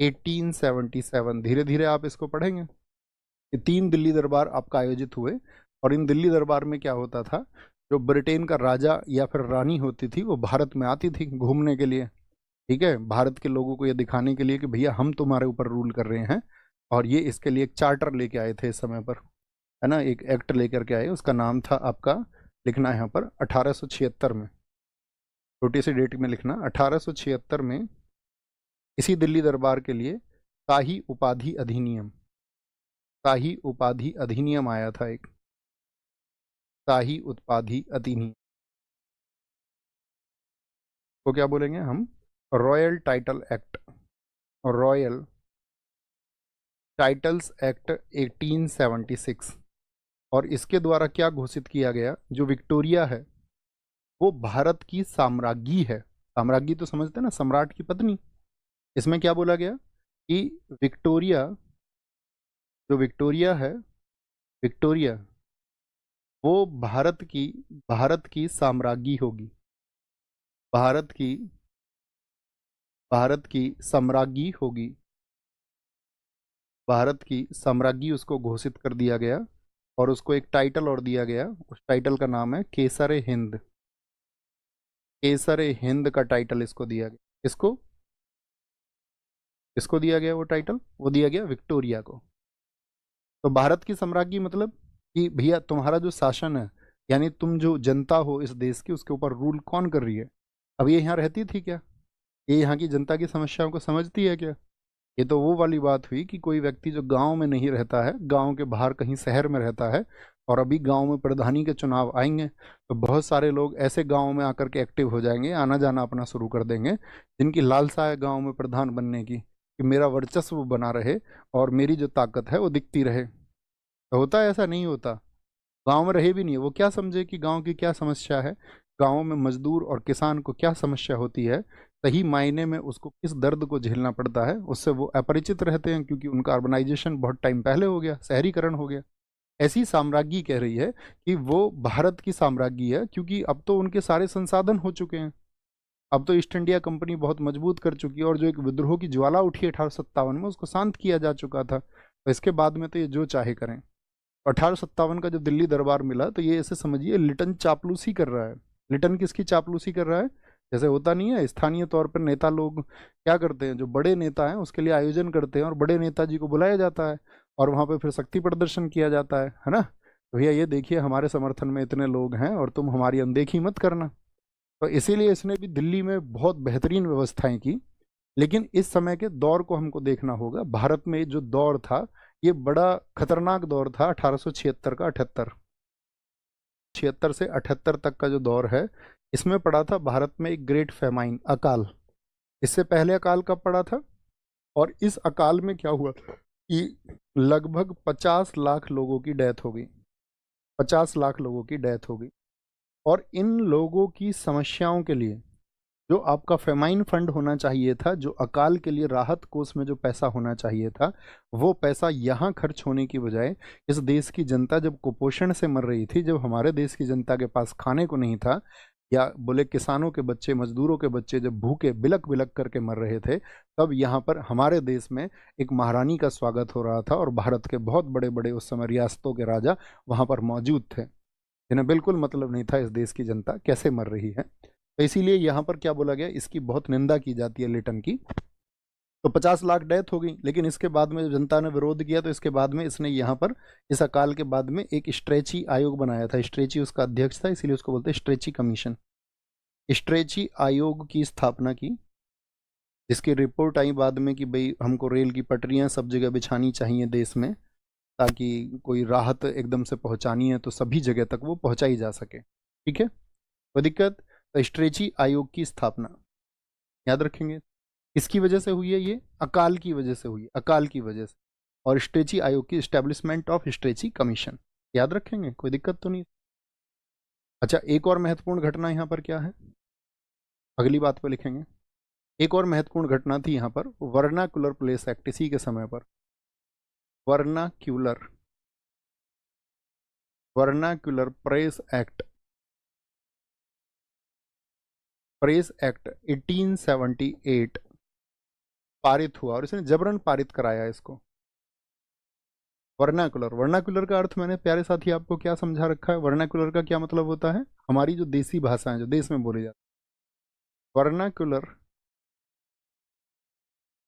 [SPEAKER 1] 1877। धीरे धीरे आप इसको पढ़ेंगे। ये 3 दिल्ली दरबार आपका आयोजित हुए। और इन दिल्ली दरबार में क्या होता था, जो ब्रिटेन का राजा या फिर रानी होती थी वो भारत में आती थी घूमने के लिए। ठीक है, भारत के लोगों को ये दिखाने के लिए कि भैया हम तुम्हारे ऊपर रूल कर रहे हैं। और ये इसके लिए एक चार्टर लेके आए थे इस समय पर, है ना, एक एक्ट लेकर के आए, उसका नाम था आपका, लिखना है यहाँ पर 1876 में, छोटी सी डेट में लिखना, 1876 में इसी दिल्ली दरबार के लिए शाही उपाधि अधिनियम, शाही उपाधि अधिनियम आया था एक, शाही उपाधि अधिनियम को क्या बोलेंगे हम, royal title act, royal titles act 1876। और इसके द्वारा क्या घोषित किया गया, जो विक्टोरिया है वो भारत की साम्राज्ञी है। साम्राज्ञी तो समझते हैं ना, सम्राट की पत्नी। इसमें क्या बोला गया कि विक्टोरिया, जो विक्टोरिया है, विक्टोरिया वो भारत की साम्राज्ञी होगी। भारत की भारत की साम्राज्ञी होगी। भारत की साम्राज्ञी उसको घोषित कर दिया गया और उसको एक टाइटल और दिया गया। उस टाइटल का नाम है केसर हिंद। केसर हिंद का टाइटल इसको दिया गया। इसको इसको दिया गया वो टाइटल, वो दिया गया विक्टोरिया को। तो भारत की साम्राज्ञी मतलब कि भैया तुम्हारा जो शासन है, यानी तुम जो जनता हो इस देश की, उसके ऊपर रूल कौन कर रही है। अब ये यहाँ रहती थी क्या? ये यहाँ की जनता की समस्याओं को समझती है क्या? ये तो वो वाली बात हुई कि कोई व्यक्ति जो गांव में नहीं रहता है, गांव के बाहर कहीं शहर में रहता है, और अभी गांव में प्रधानी के चुनाव आएंगे तो बहुत सारे लोग ऐसे गांव में आकर के एक्टिव हो जाएंगे, आना जाना अपना शुरू कर देंगे, जिनकी लालसा है गांव में प्रधान बनने की, कि मेरा वर्चस्व बना रहे और मेरी जो ताकत है वो दिखती रहे। तो होता है ऐसा? नहीं होता। गांव में रहे भी नहीं है, वो क्या समझे कि गांव की क्या समस्या है, गांव में मजदूर और किसान को क्या समस्या होती है, सही मायने में उसको किस दर्द को झेलना पड़ता है, उससे वो अपरिचित रहते हैं, क्योंकि उनका अर्बनाइजेशन बहुत टाइम पहले हो गया, शहरीकरण हो गया। ऐसी साम्राज्ञी कह रही है कि वो भारत की साम्राज्ञी है, क्योंकि अब तो उनके सारे संसाधन हो चुके हैं। अब तो ईस्ट इंडिया कंपनी बहुत मजबूत कर चुकी है, और जो एक विद्रोह की ज्वाला उठी 1857 में, उसको शांत किया जा चुका था। तो इसके बाद में तो ये जो चाहे करें। 1857 का जब दिल्ली दरबार मिला तो ये ऐसे समझिए लिटन चापलूसी कर रहा है। लिटन किसकी चापलूसी कर रहा है? जैसे होता नहीं है स्थानीय तौर पर नेता लोग क्या करते हैं, जो बड़े नेता हैं उसके लिए आयोजन करते हैं और बड़े नेताजी को बुलाया जाता है और वहां पे फिर शक्ति प्रदर्शन किया जाता है ना। तो भैया ये देखिए हमारे समर्थन में इतने लोग हैं और तुम हमारी अनदेखी मत करना। तो इसीलिए इसने भी दिल्ली में बहुत बेहतरीन व्यवस्थाएं की। लेकिन इस समय के दौर को हमको देखना होगा। भारत में जो दौर था ये बड़ा खतरनाक दौर था, 1876 का 78, 76 से 78 तक का जो दौर है, इसमें पड़ा था भारत में एक ग्रेट फेमाइन, अकाल। इससे पहले अकाल कब पड़ा था? और इस अकाल में क्या हुआ कि लगभग 50 लाख लोगों की डेथ हो गई। 50 लाख लोगों की डेथ हो गई। और इन लोगों की समस्याओं के लिए जो आपका फेमाइन फंड होना चाहिए था, जो अकाल के लिए राहत कोष में जो पैसा होना चाहिए था, वो पैसा यहाँ खर्च होने की बजाय इस देश की जनता जब कुपोषण से मर रही थी, जब हमारे देश की जनता के पास खाने को नहीं था, या बोले किसानों के बच्चे, मजदूरों के बच्चे जब भूखे बिलक बिलक करके मर रहे थे, तब यहाँ पर हमारे देश में एक महारानी का स्वागत हो रहा था और भारत के बहुत बड़े बड़े उस समय रियासतों के राजा वहाँ पर मौजूद थे, जिन्हें बिल्कुल मतलब नहीं था इस देश की जनता कैसे मर रही है। तो इसीलिए यहाँ पर क्या बोला गया, इसकी बहुत निंदा की जाती है लिटन की। तो 50 लाख डेथ हो गई। लेकिन इसके बाद में जब जनता ने विरोध किया तो इसके बाद में इसने यहाँ पर इस अकाल के बाद में एक स्ट्रेची आयोग बनाया था। स्ट्रेची उसका अध्यक्ष था, इसीलिए उसको बोलते हैं स्ट्रेची कमीशन। स्ट्रेची आयोग की स्थापना की, जिसकी रिपोर्ट आई बाद में कि भाई हमको रेल की पटरियां सब जगह बिछानी चाहिए देश में, ताकि कोई राहत एकदम से पहुंचानी है तो सभी जगह तक वो पहुंचाई जा सके। ठीक है, कोई दिक्कत? तो स्ट्रेची आयोग की स्थापना याद रखेंगे किसकी वजह से हुई है? ये अकाल की वजह से हुई है, अकाल की वजह से। और स्ट्रेची आयोग की स्टैब्लिशमेंट ऑफ स्ट्रेची कमीशन याद रखेंगे, कोई दिक्कत तो नहीं। अच्छा, एक और महत्वपूर्ण घटना यहाँ पर क्या है, अगली बात पर लिखेंगे। एक और महत्वपूर्ण घटना थी यहाँ पर वर्नाक्युलर प्लेस एक्ट। इसी के समय पर vernacular vernacular press act, press act 1878 पारित हुआ और इसने जबरन पारित कराया इसको। वर्नाकुलर, वर्नाकुलर का अर्थ मैंने प्यारे साथी आपको क्या समझा रखा है? वर्नाकुलर का क्या मतलब होता है? हमारी जो देसी भाषा है, जो देश में बोली जाती है। Vernacular,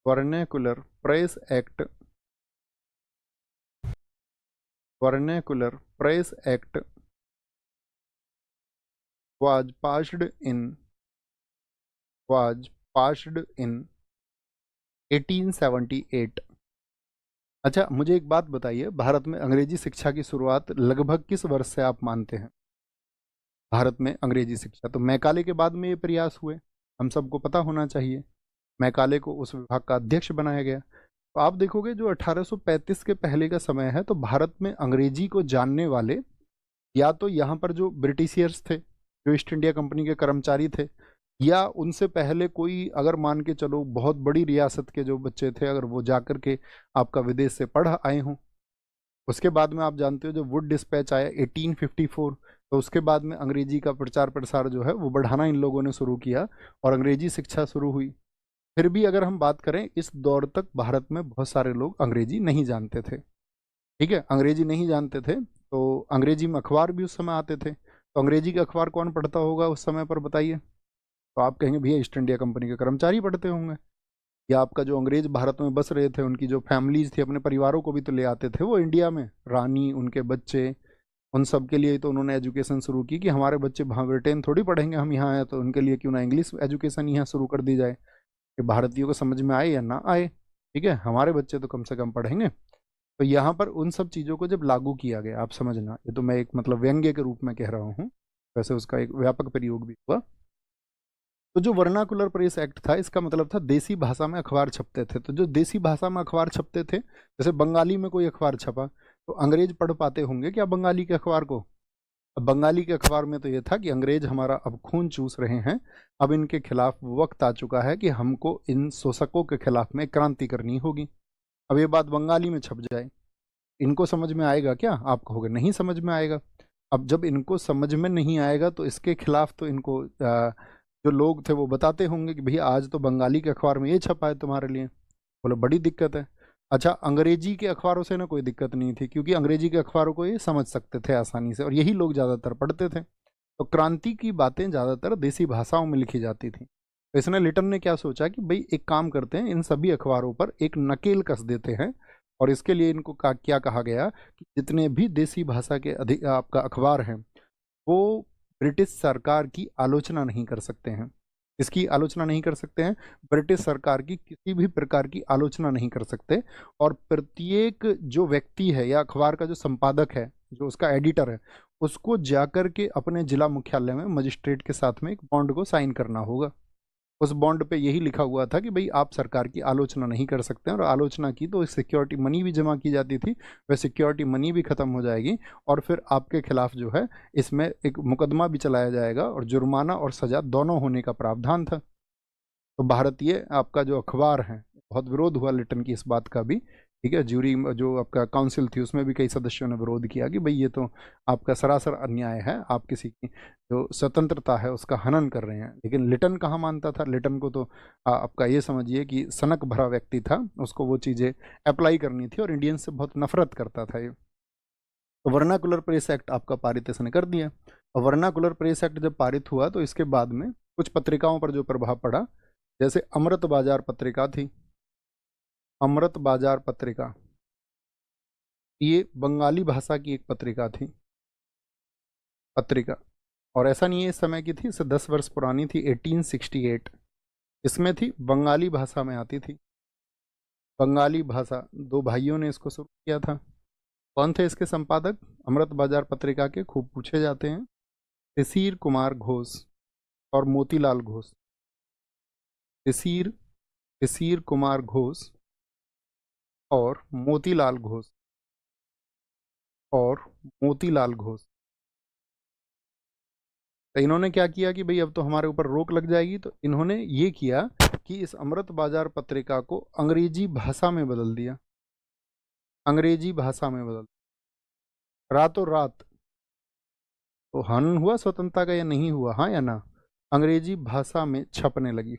[SPEAKER 1] vernacular press act, vernacular press act was passed in was passed in 1878। अच्छा, मुझे एक बात बताइए, भारत में अंग्रेजी शिक्षा की शुरुआत लगभग किस वर्ष से आप मानते हैं? भारत में अंग्रेजी शिक्षा तो मैकाले के बाद में ये प्रयास हुए, हम सबको पता होना चाहिए। मैकाले को उस विभाग का अध्यक्ष बनाया गया। तो आप देखोगे जो 1835 के पहले का समय है, तो भारत में अंग्रेजी को जानने वाले या तो यहाँ पर जो ब्रिटिशियर्स थे, जो ईस्ट इंडिया कंपनी के कर्मचारी थे, या उनसे पहले कोई, अगर मान के चलो बहुत बड़ी रियासत के जो बच्चे थे, अगर वो जाकर के आपका विदेश से पढ़ आए हों, उसके बाद में आप जानते हो जो वुड डिस्पैच आया 1854, तो उसके बाद में अंग्रेजी का प्रचार प्रसार जो है वो बढ़ाना इन लोगों ने शुरू किया और अंग्रेजी शिक्षा शुरू हुई। फिर भी अगर हम बात करें, इस दौर तक भारत में बहुत सारे लोग अंग्रेजी नहीं जानते थे। ठीक है, अंग्रेजी नहीं जानते थे, तो अंग्रेजी में अखबार भी उस समय आते थे, तो अंग्रेजी के अखबार कौन पढ़ता होगा उस समय पर, बताइए। तो आप कहेंगे भैया ईस्ट इंडिया कंपनी के कर्मचारी पढ़ते होंगे, या आपका जो अंग्रेज भारत में बस रहे थे उनकी जो फैमिलीज थी, अपने परिवारों को भी तो ले आते थे वो इंडिया में, रानी, उनके बच्चे, उन सब के लिए तो उन्होंने एजुकेशन शुरू की कि हमारे बच्चे वहाँ ब्रिटेन थोड़ी पढ़ेंगे, हम यहाँ आए तो उनके लिए क्यों ना इंग्लिश एजुकेशन यहाँ शुरू कर दी जाए, कि भारतीयों को समझ में आए या ना आए, ठीक है, हमारे बच्चे तो कम से कम पढ़ेंगे। तो यहाँ पर उन सब चीज़ों को जब लागू किया गया, आप समझना, ये तो मैं एक मतलब व्यंग्य के रूप में कह रहा हूँ, वैसे उसका एक व्यापक प्रयोग भी हुआ। तो जो वर्नाकुलर प्रेस एक्ट था, इसका मतलब था देसी भाषा में अखबार छपते थे। तो जो देसी भाषा में अखबार छपते थे, जैसे बंगाली में कोई अखबार छपा, तो अंग्रेज पढ़ पाते होंगे क्या बंगाली के अखबार को? अब बंगाली के अखबार में तो ये था कि अंग्रेज हमारा अब खून चूस रहे हैं, अब इनके खिलाफ वक्त आ चुका है कि हमको इन शोषकों के खिलाफ में क्रांति करनी होगी। अब ये बात बंगाली में छप जाए, इनको समझ में आएगा क्या? आप कहोगे नहीं समझ में आएगा। अब जब इनको समझ में नहीं आएगा तो इसके खिलाफ तो इनको जो लोग थे वो बताते होंगे कि भैया आज तो बंगाली के अखबार में ये छपा है तुम्हारे लिए। बोले बड़ी दिक्कत है। अच्छा, अंग्रेजी के अखबारों से ना कोई दिक्कत नहीं थी, क्योंकि अंग्रेजी के अखबारों को ये समझ सकते थे आसानी से, और यही लोग ज़्यादातर पढ़ते थे। तो क्रांति की बातें ज़्यादातर देसी भाषाओं में लिखी जाती थी। तो इसने लिटन ने क्या सोचा कि भाई एक काम करते हैं, इन सभी अखबारों पर एक नकेल कस देते हैं, और इसके लिए इनको क्या कहा गया कि जितने भी देसी भाषा के अधिक आपका अखबार हैं, वो ब्रिटिश सरकार की आलोचना नहीं कर सकते हैं। इसकी आलोचना नहीं कर सकते हैं, ब्रिटिश सरकार की किसी भी प्रकार की आलोचना नहीं कर सकते। और प्रत्येक जो व्यक्ति है या अखबार का जो संपादक है, जो उसका एडिटर है, उसको जाकर के अपने जिला मुख्यालय में मजिस्ट्रेट के साथ में एक बॉन्ड को साइन करना होगा। उस बॉन्ड पे यही लिखा हुआ था कि भाई आप सरकार की आलोचना नहीं कर सकते हैं, और आलोचना की तो सिक्योरिटी मनी भी जमा की जाती थी, वह सिक्योरिटी मनी भी खत्म हो जाएगी, और फिर आपके खिलाफ जो है इसमें एक मुकदमा भी चलाया जाएगा, और जुर्माना और सजा दोनों होने का प्रावधान था। तो भारतीय आपका जो अखबार है, बहुत विरोध हुआ लिटन की इस बात का भी, ठीक है, ज्यूरी जो आपका काउंसिल थी उसमें भी कई सदस्यों ने विरोध किया कि भाई ये तो आपका सरासर अन्याय है, आप किसी की जो स्वतंत्रता है उसका हनन कर रहे हैं। लेकिन लिटन कहाँ मानता था? लिटन को तो आपका ये समझिए कि सनक भरा व्यक्ति था, उसको वो चीज़ें अप्लाई करनी थी, और इंडियंस से बहुत नफरत करता था ये। तो वर्नाकुलर प्रेस एक्ट आपका पारित इसने कर दिया। और वर्नाकुलर प्रेस एक्ट जब पारित हुआ तो इसके बाद में कुछ पत्रिकाओं पर जो प्रभाव पड़ा, जैसे अमृत बाजार पत्रिका थी, अमृत बाजार पत्रिका, ये बंगाली भाषा की एक पत्रिका, और ऐसा नहीं है इस समय की थी, इससे 10 वर्ष पुरानी थी, 1868। इसमें थी, बंगाली भाषा में आती थी, बंगाली भाषा। दो भाइयों ने इसको शुरू किया था। कौन थे इसके संपादक? अमृत बाजार पत्रिका के खूब पूछे जाते हैं, शिशिर कुमार घोष और मोतीलाल घोष। शिशिर शिशिर कुमार घोष और मोतीलाल घोष और मोतीलाल घोष। तो इन्होंने क्या किया कि भाई अब तो हमारे ऊपर रोक लग जाएगी, तो इन्होंने ये किया कि इस अमृत बाजार पत्रिका को अंग्रेजी भाषा में बदल दिया, अंग्रेजी भाषा में बदल, रातों रात। तो हनन हुआ स्वतंत्रता का या नहीं हुआ, हाँ या ना? अंग्रेजी भाषा में छपने लगी,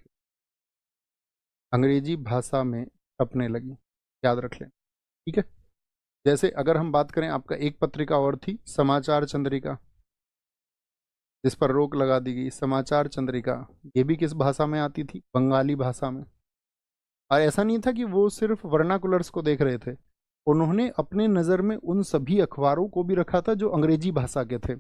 [SPEAKER 1] अंग्रेजी भाषा में छपने लगी, याद रख लें, ठीक है। जैसे अगर हम बात करें, आपका एक पत्रिका और थी, समाचार चंद्रिका, जिस पर रोक लगा दी गई, समाचार चंद्रिका। ये भी किस भाषा में आती थी? बंगाली भाषा में। और ऐसा नहीं था कि वो सिर्फ वर्नाकुलर्स को देख रहे थे, उन्होंने अपने नज़र में उन सभी अखबारों को भी रखा था जो अंग्रेजी भाषा के थे।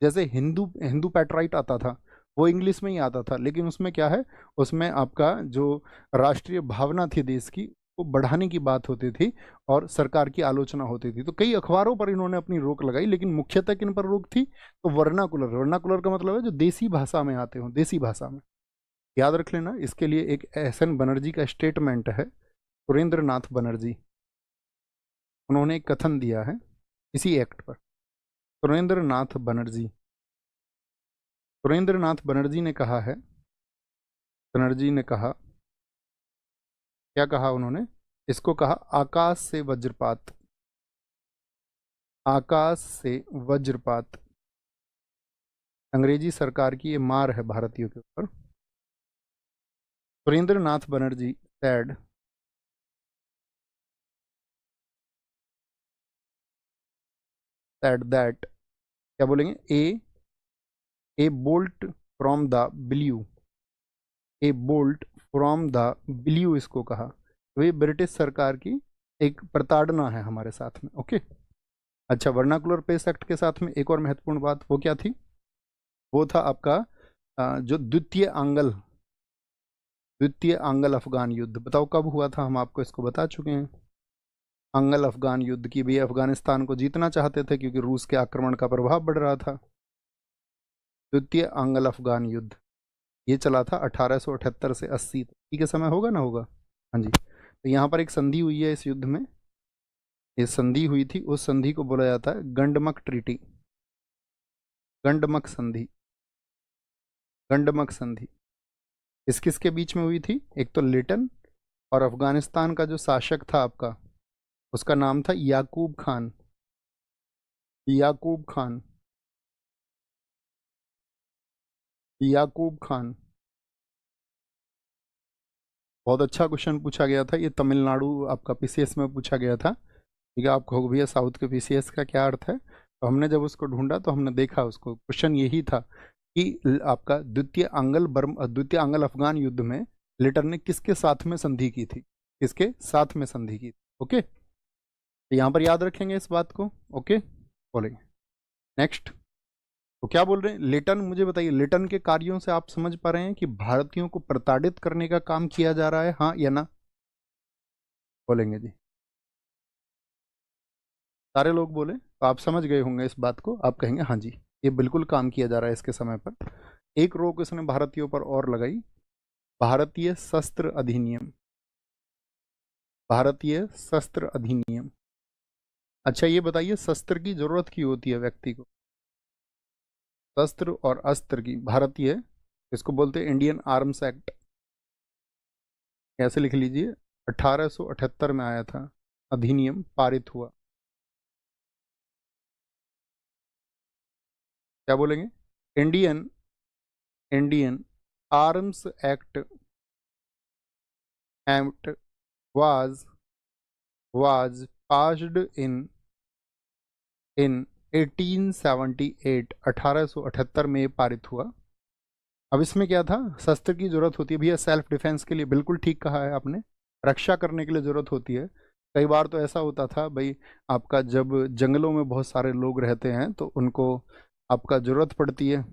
[SPEAKER 1] जैसे हिंदू हिंदू पैट्राइट आता था, वो इंग्लिश में ही आता था, लेकिन उसमें क्या है, उसमें आपका जो राष्ट्रीय भावना थी देश की, वो बढ़ाने की बात होती थी, और सरकार की आलोचना होती थी। तो कई अखबारों पर इन्होंने अपनी रोक लगाई, लेकिन मुख्यतः किन पर रोक थी? तो वर्नाकुलर, वर्नाकुलर का मतलब है जो देसी भाषा में आते हों, देसी भाषा में। याद रख लेना, इसके लिए एक एस.एन. बनर्जी का स्टेटमेंट है, सुरेंद्र नाथ बनर्जी, उन्होंने एक कथन दिया है इसी एक्ट पर। सुरेंद्र नाथ बनर्जी ने कहा है बनर्जी ने कहा, क्या कहा उन्होंने? इसको कहा आकाश से वज्रपात, आकाश से वज्रपात। अंग्रेजी सरकार की ये मार है भारतीयों के ऊपर। सुरेंद्र नाथ बनर्जी said that, क्या बोलेंगे? ए bolt from the blue, A bolt from the blue इसको कहा। तो ये ब्रिटिश सरकार की एक प्रताड़ना है हमारे साथ में। ओके, अच्छा, वर्नाकुलर पेस एक्ट के साथ में एक और महत्वपूर्ण बात वो क्या थी? वो था आपका जो द्वितीय आंग्ल अफगान युद्ध। बताओ कब हुआ था? हम आपको इसको बता चुके हैं। आंग्ल अफगान युद्ध की भी अफगानिस्तान को जीतना चाहते थे क्योंकि रूस के आक्रमण का प्रभाव बढ़ रहा था। द्वितीय आंग्ल अफगान युद्ध ये चला था 1878 से 80 तक के समय। होगा ना? होगा, हाँ जी। तो यहाँ पर एक संधि हुई है इस युद्ध में, ये संधि हुई थी, उस संधि को बोला जाता है गंडमक ट्रीटी, गंडमक संधि, गंडमक संधि। किस किस के बीच में हुई थी? एक तो लिटन, और अफगानिस्तान का जो शासक था आपका, उसका नाम था याकूब खान, याकूब खान, याकूब खान। बहुत अच्छा क्वेश्चन पूछा गया था ये, तमिलनाडु आपका पीसीएस में पूछा गया था। ठीक है, आपको भैया साउथ के पीसीएस का क्या अर्थ है? तो हमने जब उसको ढूंढा तो हमने देखा उसको, क्वेश्चन यही था कि आपका द्वितीय आंग्ल अफगान युद्ध में लिटन ने किसके साथ में संधि की थी, किसके साथ में संधि की थी। ओके, तो यहाँ पर याद रखेंगे इस बात को। ओके, बोलेंगे नेक्स्ट। तो क्या बोल रहे हैं? लिटन, मुझे बताइए, लिटन के कार्यों से आप समझ पा रहे हैं कि भारतीयों को प्रताड़ित करने का काम किया जा रहा है, हाँ या ना? बोलेंगे जी, सारे लोग बोले तो आप समझ गए होंगे इस बात को। आप कहेंगे हाँ जी, ये बिल्कुल काम किया जा रहा है इसके समय पर। एक रोक इसने भारतीयों पर और लगाई, भारतीय शस्त्र अधिनियम, भारतीय शस्त्र अधिनियम। अच्छा, ये बताइए शस्त्र की जरूरत क्यों होती है व्यक्ति को? शस्त्र और अस्त्र की, भारतीय, इसको बोलते हैं इंडियन आर्म्स एक्ट। कैसे लिख लीजिए, 1878 में आया था, अधिनियम पारित हुआ। क्या बोलेंगे? Indian Indian arms act act was was passed in 1878, 1878 में ये पारित हुआ। अब इसमें क्या था? शस्त्र की जरूरत होती है भैया सेल्फ डिफेंस के लिए, बिल्कुल ठीक कहा है आपने, रक्षा करने के लिए जरूरत होती है। कई बार तो ऐसा होता था भाई, आपका जब जंगलों में बहुत सारे लोग रहते हैं तो उनको आपका जरूरत पड़ती है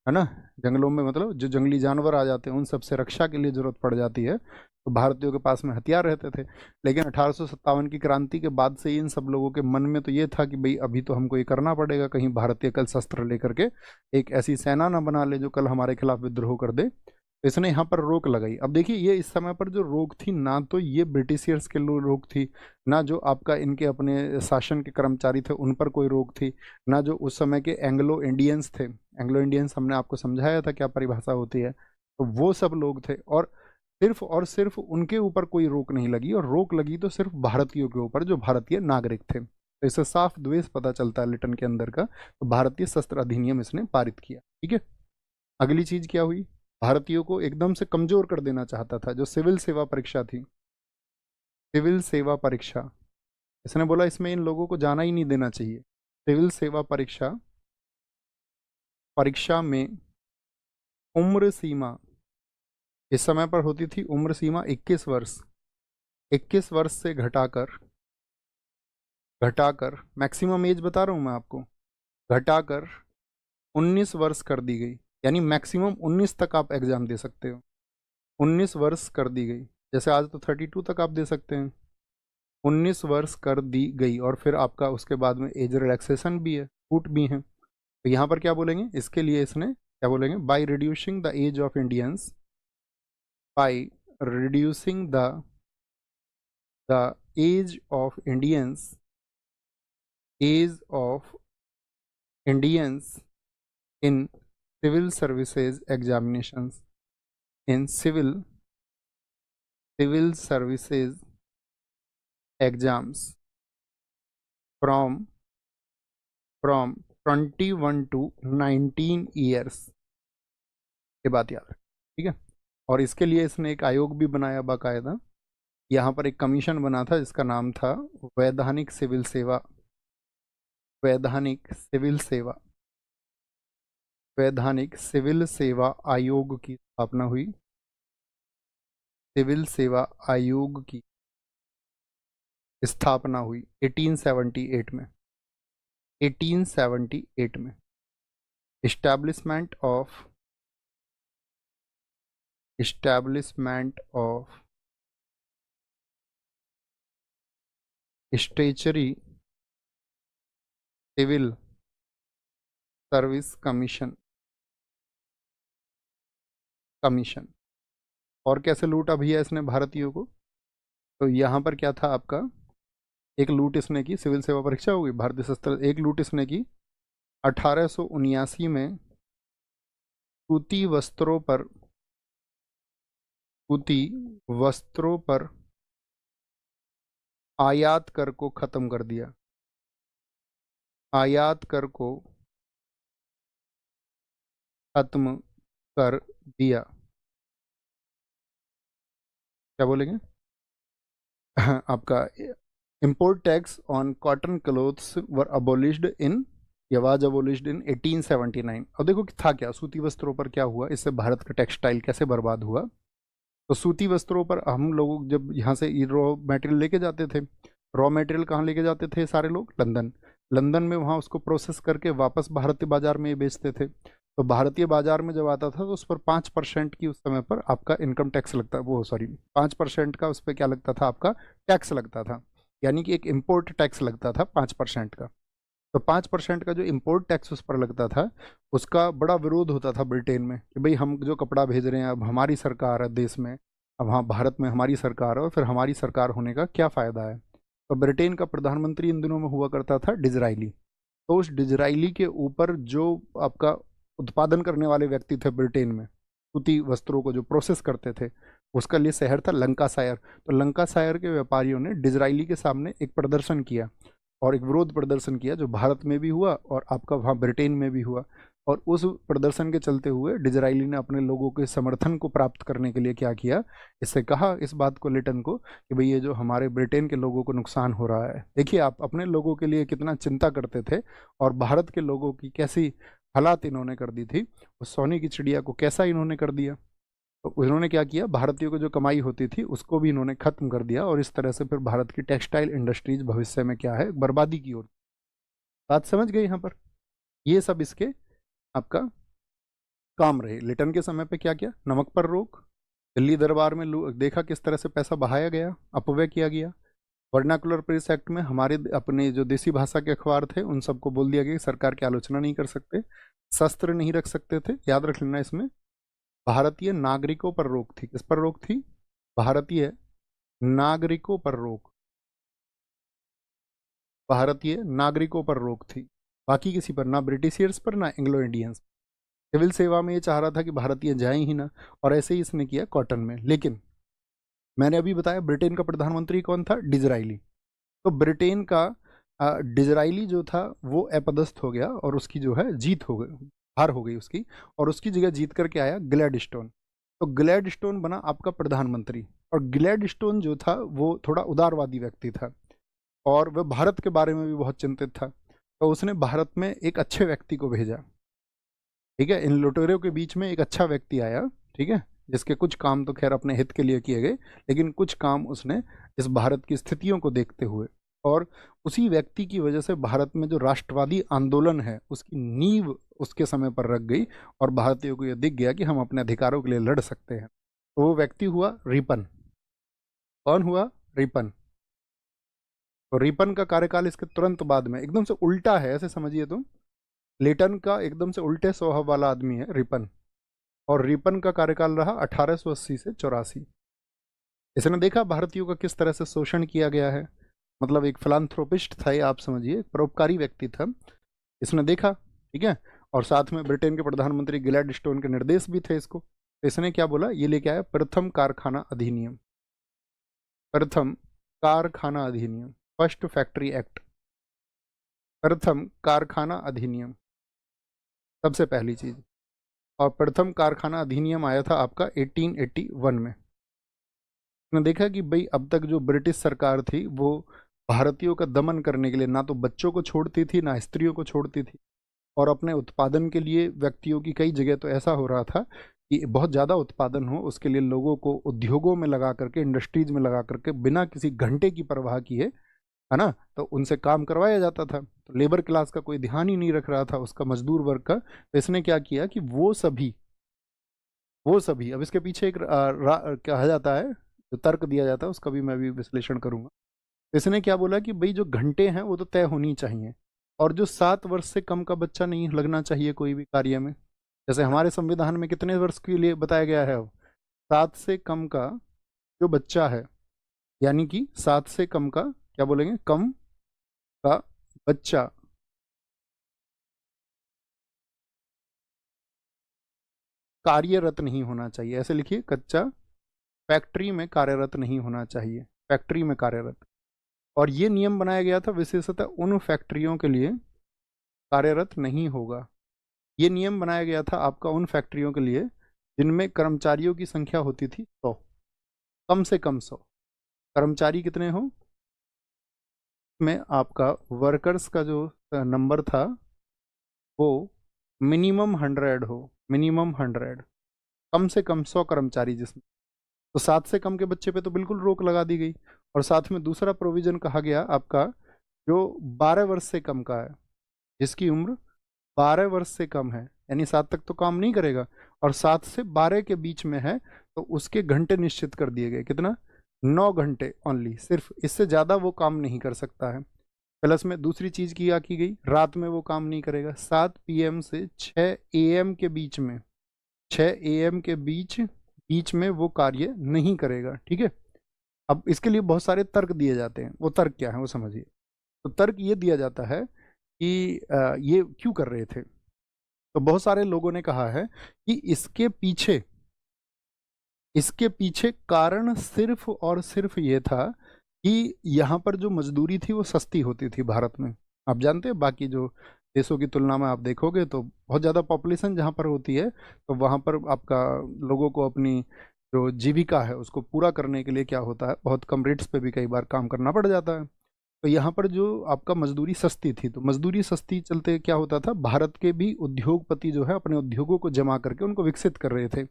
[SPEAKER 1] ना? जंगलों में मतलब जो जंगली जानवर आ जाते हैं उन सबसे रक्षा के लिए जरूरत पड़ जाती है, तो भारतीयों के पास में हथियार रहते थे। लेकिन 1857 की क्रांति के बाद से इन सब लोगों के मन में तो ये था कि भाई अभी तो हमको ये करना पड़ेगा, कहीं भारतीय कल शस्त्र लेकर के एक ऐसी सेना ना बना ले जो कल हमारे खिलाफ विद्रोह कर दे। तो इसने यहाँ पर रोक लगाई। अब देखिए, ये इस समय पर जो रोक थी ना, तो ये ब्रिटिशियर्स के रोक थी, ना जो आपका इनके अपने शासन के कर्मचारी थे उन पर कोई रोक थी, ना जो उस समय के एंग्लो इंडियंस थे। एंग्लो इंडियंस हमने आपको समझाया था क्या परिभाषा होती है, तो वो सब लोग थे। और सिर्फ उनके ऊपर कोई रोक नहीं लगी, और रोक लगी तो सिर्फ भारतीयों के ऊपर जो भारतीय नागरिक थे। तो इससे साफ द्वेष पता चलता है लिटन के अंदर का। तो भारतीय शस्त्र अधिनियम इसने पारित किया। ठीक है, अगली चीज क्या हुई? भारतीयों को एकदम से कमजोर कर देना चाहता था जो सिविल सेवा परीक्षा थी, सिविल सेवा परीक्षा। इसने बोला इसमें इन लोगों को जाना ही नहीं देना चाहिए। सिविल सेवा परीक्षा, परीक्षा में उम्र सीमा इस समय पर होती थी, उम्र सीमा 21 वर्ष, 21 वर्ष से घटाकर घटाकर मैक्सिमम एज बता रहा हूं मैं आपको, घटाकर 19 वर्ष कर दी गई। यानी मैक्सिमम 19 तक आप एग्जाम दे सकते हो, 19 वर्ष कर दी गई। जैसे आज तो 32 तक आप दे सकते हैं, 19 वर्ष कर दी गई। और फिर आपका उसके बाद में एज रिलैक्सेशन भी है, छूट भी है। तो यहाँ पर क्या बोलेंगे इसके लिए? इसने क्या बोलेंगे? By reducing the age of Indians, by reducing the age of Indians, age of Indians in civil services examinations, in civil services exams from 21 to 19 years. ये बात याद रखें, ठीक है। और इसके लिए इसने एक आयोग भी बनाया बाकायदा। यहाँ पर एक कमीशन बना था जिसका नाम था वैधानिक सिविल सेवा, वैधानिक सिविल सेवा, वैधानिक सिविल सेवा आयोग की स्थापना हुई। सिविल सेवा आयोग की स्थापना हुई 1878 में, 1878 में। establishment of statutory civil service commission, और कैसे लूटा भैया इसने भारतीयों को? तो यहाँ पर क्या था आपका, एक लूट इसने की, सिविल सेवा परीक्षा होगी भारतीय सशस्त्र, एक लूट इसने की 1879 में सूती वस्त्रों पर आयात कर को खत्म कर दिया, आयात कर को खत्म कर दिया। क्या बोलेंगे? आपका import tax on cotton clothes were abolished in, या वाज अबोलिश्ड इन 1879। अब देखो कि था क्या, सूती वस्त्रों पर क्या हुआ, इससे भारत का टेक्सटाइल कैसे बर्बाद हुआ। तो सूती वस्त्रों पर हम लोग जब यहाँ से रॉ मटेरियल लेके जाते थे, रॉ मटेरियल कहाँ लेके जाते थे सारे लोग? लंदन। लंदन में वहाँ उसको प्रोसेस करके वापस भारतीय बाजार में बेचते थे। तो भारतीय बाजार में जब आता था तो उस पर 5% की उस समय पर आपका इनकम टैक्स लगता, वो सॉरी 5% का उस पर क्या लगता था, आपका टैक्स लगता था, यानी कि एक इम्पोर्ट टैक्स लगता था 5% का। तो 5% का जो इम्पोर्ट टैक्स उस पर लगता था, उसका बड़ा विरोध होता था ब्रिटेन में कि भाई हम जो कपड़ा भेज रहे हैं, अब हमारी सरकार है देश में, अब हाँ भारत में हमारी सरकार है, और फिर हमारी सरकार होने का क्या फ़ायदा है। तो ब्रिटेन का प्रधानमंत्री इन दिनों में हुआ करता था डिज़राइली। तो उस डिज़राइली के ऊपर जो आपका उत्पादन करने वाले व्यक्ति थे ब्रिटेन में, सूती वस्त्रों को जो प्रोसेस करते थे, उसका लिए शहर था लंकाशायर। तो लंकाशायर के व्यापारियों ने डिज़राइली के सामने एक प्रदर्शन किया, और एक विरोध प्रदर्शन किया, जो भारत में भी हुआ और आपका वहाँ ब्रिटेन में भी हुआ। और उस प्रदर्शन के चलते हुए डिज़राइली ने अपने लोगों के समर्थन को प्राप्त करने के लिए क्या किया, इससे कहा इस बात को लिटन को कि भाई ये जो हमारे ब्रिटेन के लोगों को नुकसान हो रहा है, देखिए आप अपने लोगों के लिए कितना चिंता करते थे, और भारत के लोगों की कैसी हालात इन्होंने कर दी थी, उस सोने की चिड़िया को कैसा इन्होंने कर दिया। तो उन्होंने क्या किया, भारतीयों को जो कमाई होती थी उसको भी इन्होंने खत्म कर दिया, और इस तरह से फिर भारत की टेक्सटाइल इंडस्ट्रीज भविष्य में क्या है, बर्बादी की ओर। बात समझ गए यहाँ पर? ये सब इसके आपका काम रहे। लिटन के समय पे क्या किया, नमक पर रोक, दिल्ली दरबार में देखा किस तरह से पैसा बहाया गया, अपव्यय किया गया। वर्नाकुलर प्रेस एक्ट में हमारे अपने जो देसी भाषा के अखबार थे उन सबको बोल दिया गया कि सरकार की आलोचना नहीं कर सकते, शस्त्र नहीं रख सकते थे। याद रख लेना इसमें। भारतीय नागरिकों पर रोक थी, किस पर रोक थी? भारतीय नागरिकों पर रोक, भारतीय नागरिकों पर रोक थी, बाकी किसी पर ना, ब्रिटिशियर्स पर ना एंग्लो इंडियंस। सिविल सेवा में ये चाह रहा था कि भारतीय जाएं ही ना, और ऐसे ही इसने किया कॉटन में। लेकिन मैंने अभी बताया ब्रिटेन का प्रधानमंत्री कौन था, डिज़राइली। तो ब्रिटेन का डिज़राइली जो था वो अपदस्थ हो गया, और उसकी जो है जीत हो गई, हार हो गई उसकी, और उसकी जगह जीत करके आया ग्लैडस्टोन। तो ग्लैडस्टोन बना आपका प्रधानमंत्री, और ग्लैडस्टोन जो था वो थोड़ा उदारवादी व्यक्ति था, और वह भारत के बारे में भी बहुत चिंतित था। तो उसने भारत में एक अच्छे व्यक्ति को भेजा, ठीक है, इन लुटेरों के बीच में एक अच्छा व्यक्ति आया, ठीक है, जिसके कुछ काम तो खैर अपने हित के लिए किए गए, लेकिन कुछ काम उसने इस भारत की स्थितियों को देखते हुए, और उसी व्यक्ति की वजह से भारत में जो राष्ट्रवादी आंदोलन है उसकी नींव उसके समय पर रख गई, और भारतीयों को यह दिख गया कि हम अपने अधिकारों के लिए लड़ सकते हैं। तो वो व्यक्ति हुआ रिपन। कौन हुआ? रिपन। तो रिपन का कार्यकाल इसके तुरंत बाद में, एकदम से उल्टा है, ऐसे समझिए तुम, लिटन का एकदम से उल्टे स्वभाव वाला आदमी है रिपन, और रिपन का कार्यकाल रहा 1880 से 84। इसने देखा भारतीयों का किस तरह से शोषण किया गया है, मतलब एक फिलान्थ्रोपिस्ट था ये, आप समझिए परोपकारी व्यक्ति था, इसने देखा, ठीक है, और साथ में ब्रिटेन के प्रधानमंत्री ग्लैडस्टोन के निर्देश भी थे इसको तो इसने क्या बोला, ये लेके आया प्रथम कारखाना अधिनियम, प्रथम कारखाना अधिनियम, फर्स्ट फैक्ट्री एक्ट, प्रथम कारखाना अधिनियम, सबसे पहली चीज। और प्रथम कारखाना अधिनियम आया था आपका 1881 में। मैंने देखा कि भाई अब तक जो ब्रिटिश सरकार थी वो भारतीयों का दमन करने के लिए ना तो बच्चों को छोड़ती थी ना स्त्रियों को छोड़ती थी, और अपने उत्पादन के लिए व्यक्तियों की कई जगह तो ऐसा हो रहा था कि बहुत ज़्यादा उत्पादन हो उसके लिए लोगों को उद्योगों में लगा करके, इंडस्ट्रीज में लगा करके बिना किसी घंटे की परवाह किए, है ना, तो उनसे काम करवाया जाता था। तो लेबर क्लास का कोई ध्यान ही नहीं रख रहा था, उसका मजदूर वर्ग का। तो इसने क्या किया कि वो सभी अब इसके पीछे एक कहा जाता है, जो तर्क दिया जाता है उसका भी मैं भी विश्लेषण करूंगा। तो इसने क्या बोला कि भाई जो घंटे हैं वो तो तय होनी चाहिए, और जो 7 वर्ष से कम का बच्चा नहीं लगना चाहिए कोई भी कार्य में। जैसे हमारे संविधान में कितने वर्ष के लिए बताया गया है, 7 से कम का जो बच्चा है, यानी कि 7 से कम का, क्या बोलेंगे, कम का बच्चा कार्यरत नहीं होना चाहिए। ऐसे लिखिए, कच्चा फैक्ट्री में कार्यरत नहीं होना चाहिए, फैक्ट्री में कार्यरत। और ये नियम बनाया गया था विशेषतः उन फैक्ट्रियों के लिए कार्यरत नहीं होगा। ये नियम बनाया गया था आपका उन फैक्ट्रियों के लिए जिनमें कर्मचारियों की संख्या होती थी 100, कम से कम 100 कर्मचारी कितने हो, में आपका वर्कर्स का जो नंबर था वो मिनिमम 100 हो, मिनिमम 100, कम से कम 100 कर्मचारी जिसमें। तो 7 से कम के बच्चे पे तो बिल्कुल रोक लगा दी गई। और साथ में दूसरा प्रोविजन कहा गया आपका, जो 12 वर्ष से कम का है, जिसकी उम्र 12 वर्ष से कम है, यानी 7 तक तो काम नहीं करेगा, और 7 से 12 के बीच में है, तो उसके घंटे निश्चित कर दिए गए, कितना, 9 घंटे ओनली, सिर्फ, इससे ज़्यादा वो काम नहीं कर सकता है। प्लस में दूसरी चीज़ की गई, रात में वो काम नहीं करेगा, 7 PM से 6 AM के बीच में, 6 AM के बीच बीच में वो कार्य नहीं करेगा, ठीक है। अब इसके लिए बहुत सारे तर्क दिए जाते हैं, वो तर्क क्या है वो समझिए। तो तर्क ये दिया जाता है कि ये क्यों कर रहे थे। तो बहुत सारे लोगों ने कहा है कि इसके पीछे कारण सिर्फ और सिर्फ ये था कि यहाँ पर जो मजदूरी थी वो सस्ती होती थी भारत में। आप जानते हैं बाकी जो देशों की तुलना में आप देखोगे तो बहुत ज़्यादा पॉपुलेशन जहाँ पर होती है, तो वहाँ पर आपका लोगों को अपनी जो जीविका है उसको पूरा करने के लिए क्या होता है, बहुत कम रेट्स पे भी कई बार काम करना पड़ जाता है। तो यहाँ पर जो आपका मजदूरी सस्ती थी, तो मजदूरी सस्ती चलते क्या होता था, भारत के भी उद्योगपति जो है अपने उद्योगों को जमा करके उनको विकसित कर रहे थे।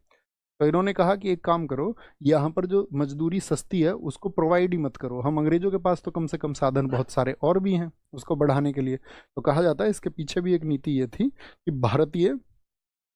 [SPEAKER 1] तो इन्होंने कहा कि एक काम करो, यहाँ पर जो मजदूरी सस्ती है उसको प्रोवाइड ही मत करो, हम अंग्रेजों के पास तो कम से कम साधन बहुत सारे और भी हैं उसको बढ़ाने के लिए। तो कहा जाता है इसके पीछे भी एक नीति ये थी कि भारतीय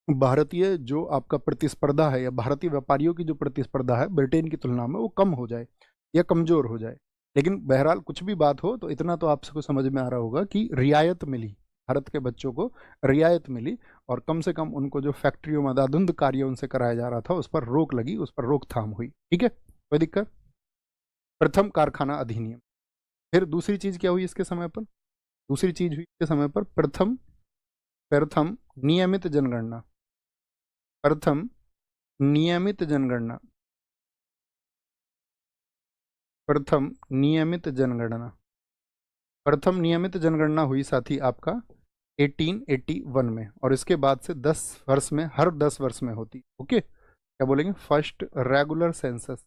[SPEAKER 1] भारतीय जो आपका प्रतिस्पर्धा है, या भारतीय व्यापारियों की जो प्रतिस्पर्धा है ब्रिटेन की तुलना में, वो कम हो जाए या कमजोर हो जाए। लेकिन बहरहाल कुछ भी बात हो, तो इतना तो आप सबको समझ में आ रहा होगा कि रियायत मिली, भारत के बच्चों को रियायत मिली, और कम से कम उनको जो फैक्ट्रियों में अंधाधुंध कार्य उनसे कराया जा रहा था उस पर रोक लगी, उस पर रोकथाम हुई, ठीक है, कोई दिक्कत। प्रथम कारखाना अधिनियम। फिर दूसरी चीज क्या हुई इसके समय पर, दूसरी चीज हुई इसके समय पर प्रथम प्रथम नियमित जनगणना, प्रथम नियमित जनगणना, प्रथम नियमित जनगणना, प्रथम नियमित जनगणना हुई साथी आपका 1881 में, और इसके बाद से 10 वर्ष में, हर 10 वर्ष में होती, ओके, क्या बोलेंगे, फर्स्ट रेगुलर सेंसस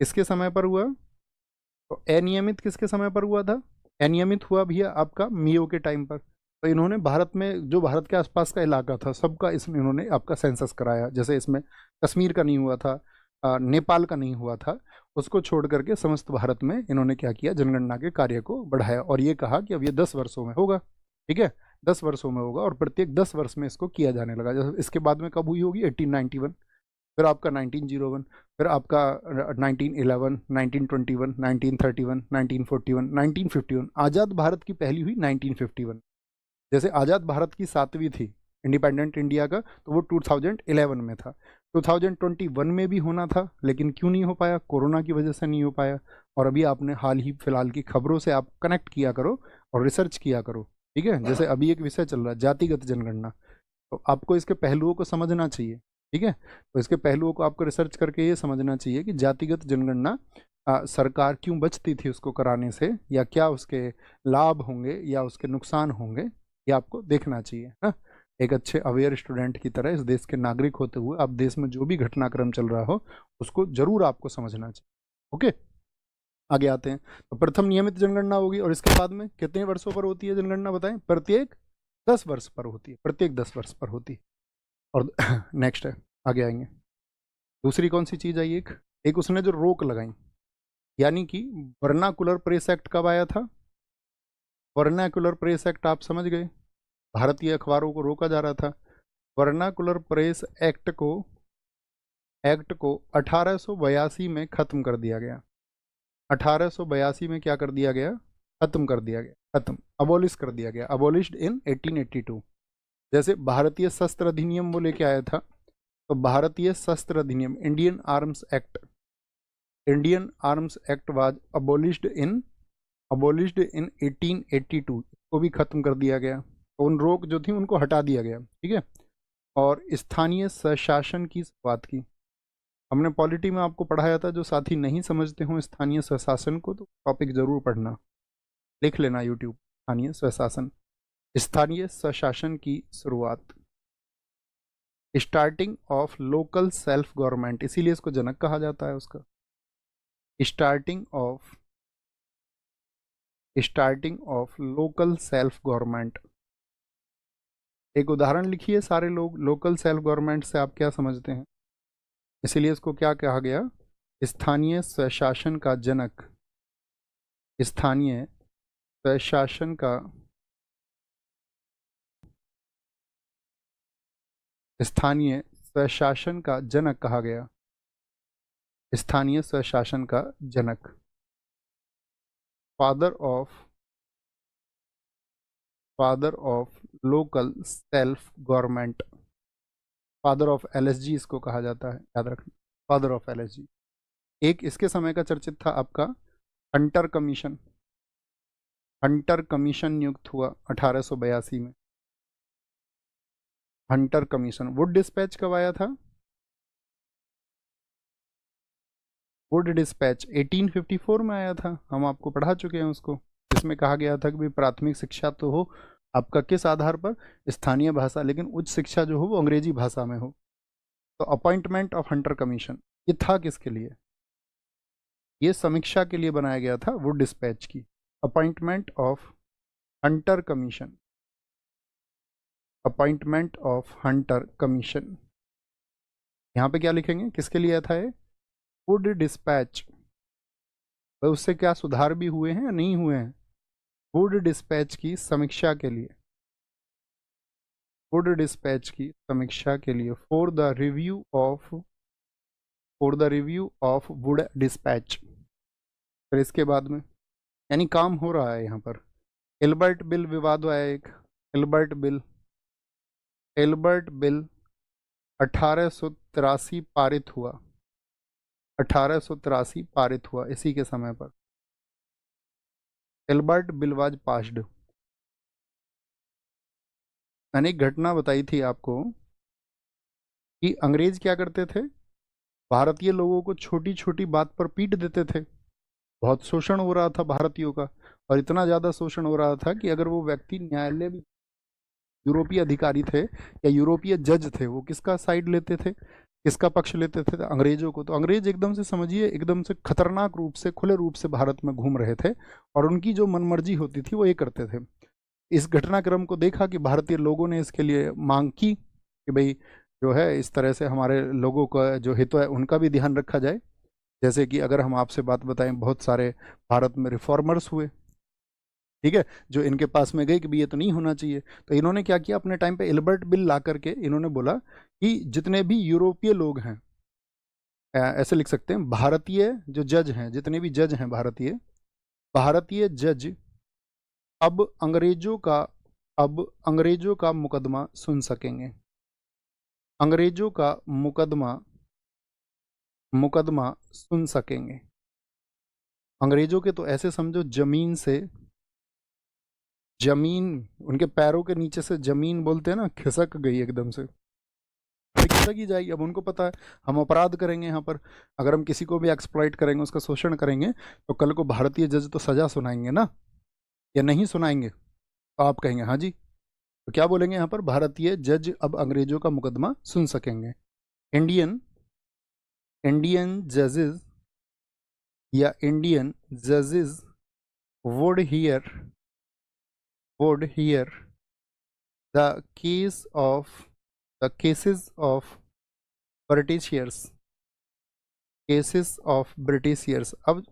[SPEAKER 1] किसके समय पर हुआ, तो अनियमित किसके समय पर हुआ था, अनियमित हुआ भैया आपका मियो के टाइम पर। तो इन्होंने भारत में जो भारत के आसपास का इलाका था सबका इसमें इन्होंने आपका सेंसस कराया। जैसे इसमें कश्मीर का नहीं हुआ था, नेपाल का नहीं हुआ था, उसको छोड़ करके समस्त भारत में इन्होंने क्या किया, जनगणना के कार्य को बढ़ाया, और ये कहा कि अब ये 10 वर्षों में होगा, ठीक है, 10 वर्षों में होगा, और प्रत्येक 10 वर्ष में इसको किया जाने लगा। जैसे इसके बाद में कब हुई होगी, 1891, फिर आपका 1901, फिर आपका 1911, 1921, 1931, 1941, 1951, आज़ाद भारत की पहली हुई 1951। जैसे आज़ाद भारत की 7वीं थी इंडिपेंडेंट इंडिया का, तो वो 2011 में था। 2021 में भी होना था, लेकिन क्यों नहीं हो पाया, कोरोना की वजह से नहीं हो पाया। और अभी आपने हाल ही फिलहाल की खबरों से आप कनेक्ट किया करो और रिसर्च किया करो, ठीक है। जैसे अभी एक विषय चल रहा है, जातिगत जनगणना, तो आपको इसके पहलुओं को समझना चाहिए, ठीक है। तो इसके पहलुओं को आपको रिसर्च करके ये समझना चाहिए कि जातिगत जनगणना सरकार क्यों बचती थी उसको कराने से, या क्या उसके लाभ होंगे या उसके नुकसान होंगे, ये आपको देखना चाहिए ना। एक अच्छे अवेयर स्टूडेंट की तरह इस देश के नागरिक होते हुए आप देश में जो भी घटनाक्रम चल रहा हो उसको जरूर आपको समझना चाहिए। ओके, आगे आते हैं। तो प्रथम नियमित जनगणना होगी, और इसके बाद में कितने वर्षों पर होती है जनगणना बताएं? प्रत्येक 10 वर्ष पर होती है, प्रत्येक 10 वर्ष पर होती है। और नेक्स्ट है, आगे आएंगे। दूसरी कौन सी चीज आई? एक उसने जो रोक लगाई, यानी कि वर्नाकुलर प्रेस एक्ट कब आया था? वर्नाकुलर प्रेस एक्ट आप समझ गए, भारतीय अखबारों को रोका जा रहा था। वर्नाकुलर प्रेस एक्ट को 1882 में खत्म कर दिया गया। 1882 में क्या कर दिया गया? खत्म कर दिया गया, खत्म, अबोलिश कर दिया गया, अबोलिश्ड इन 1882। जैसे भारतीय शस्त्र अधिनियम वो लेके आया था, तो भारतीय शस्त्र अधिनियम, Indian arms act was abolished in 1882, को भी खत्म कर दिया गया। तो उन रोक जो थी उनको हटा दिया गया, ठीक है। और स्थानीय स्वशासन की शुरुआत की। हमने पॉलिटी में आपको पढ़ाया था, जो साथी नहीं समझते हो स्थानीय स्वशासन को तो टॉपिक जरूर पढ़ना, लिख लेना यूट्यूब, स्थानीय स्वशासन। स्थानीय स्वशासन की शुरुआत, starting of local self government, इसीलिए इसको जनक कहा जाता है उसका। Starting of local self government. एक उदाहरण लिखिए सारे लोग, लोकल सेल्फ गवर्नमेंट से आप क्या समझते हैं? इसीलिए इसको क्या कहा गया? स्थानीय स्वशासन का जनक, स्थानीय स्वशासन का, स्थानीय स्वशासन का जनक कहा गया, स्थानीय स्वशासन का जनक, father of local self government, father of LSG इसको कहा जाता है, याद रखना, फादर ऑफ एलएसजी। एक इसके समय का चर्चित था आपका हंटर कमीशन। हंटर कमीशन नियुक्त हुआ 1882 में। Hunter commission. वुड डिस्पैच कब आया था? वुड डिस्पैच 1854 में आया था, हम आपको पढ़ा चुके हैं उसको। इसमें कहा गया था कि भाई प्राथमिक शिक्षा तो हो आपका किस आधार पर? स्थानीय भाषा, लेकिन उच्च शिक्षा जो हो वो अंग्रेजी भाषा में हो। तो अपॉइंटमेंट ऑफ हंटर कमीशन ये था किसके लिए? ये समीक्षा के लिए बनाया गया था, वुड डिस्पैच की। Appointment of Hunter commission, appointment of Hunter commission. यहाँ पे क्या लिखेंगे, किसके लिए था ये? Wood dispatch. तो उससे क्या सुधार भी हुए हैं या नहीं हुए हैं? वुड डिस्पैच की समीक्षा के लिए, वुड डिस्पैच की समीक्षा के लिए, for the review of Wood dispatch. फिर इसके बाद में यानी काम हो रहा है यहाँ पर। एल्बर्ट बिल विवाद आया एक, एल्बर्ट बिल 1883 पारित हुआ, 1883 पारित हुआ इसी के समय पर। Albert bill was passed. मैंने एक घटना बताई थी आपको कि अंग्रेज क्या करते थे, भारतीय लोगों को छोटी छोटी बात पर पीट देते थे। बहुत शोषण हो रहा था भारतीयों का, और इतना ज़्यादा शोषण हो रहा था कि अगर वो व्यक्ति न्यायालय भी, यूरोपीय अधिकारी थे या यूरोपीय जज थे, वो किसका साइड लेते थे, किसका पक्ष लेते थे? अंग्रेजों को। तो अंग्रेज एकदम से समझिए, एकदम से खतरनाक रूप से, खुले रूप से भारत में घूम रहे थे, और उनकी जो मनमर्जी होती थी वो ये करते थे। इस घटनाक्रम को देखा कि भारतीय लोगों ने इसके लिए मांग की कि भाई जो है इस तरह से हमारे लोगों का जो हित है उनका भी ध्यान रखा जाए। जैसे कि अगर हम आपसे बात बताएं, बहुत सारे भारत में रिफॉर्मर्स हुए, ठीक है, जो इनके पास में गए कि भाई ये तो नहीं होना चाहिए। तो इन्होंने क्या किया, अपने टाइम पे एल्बर्ट बिल ला करके इन्होंने बोला कि जितने भी यूरोपीय लोग हैं, ऐसे लिख सकते हैं, भारतीय जो जज हैं, जितने भी जज हैं भारतीय जज अब अंग्रेजों का मुकदमा सुन सकेंगे। अंग्रेजों का मुकदमा सुन सकेंगे। अंग्रेजों के तो ऐसे समझो जमीन से जमीन, उनके पैरों के नीचे से जमीन बोलते हैं ना, खिसक गई एकदम से, खिसक ही जाएगी। अब उनको पता है हम अपराध करेंगे यहाँ पर, अगर हम किसी को भी एक्सप्लॉइट करेंगे, उसका शोषण करेंगे, तो कल को भारतीय जज तो सजा सुनाएंगे ना, या नहीं सुनाएंगे? तो आप कहेंगे हाँ जी, तो क्या बोलेंगे यहाँ पर, भारतीय जज अब अंग्रेजों का मुकदमा सुन सकेंगे। इंडियन इंडियन जजेस या इंडियन जजेस would hear would hear the cases of Britishers, अब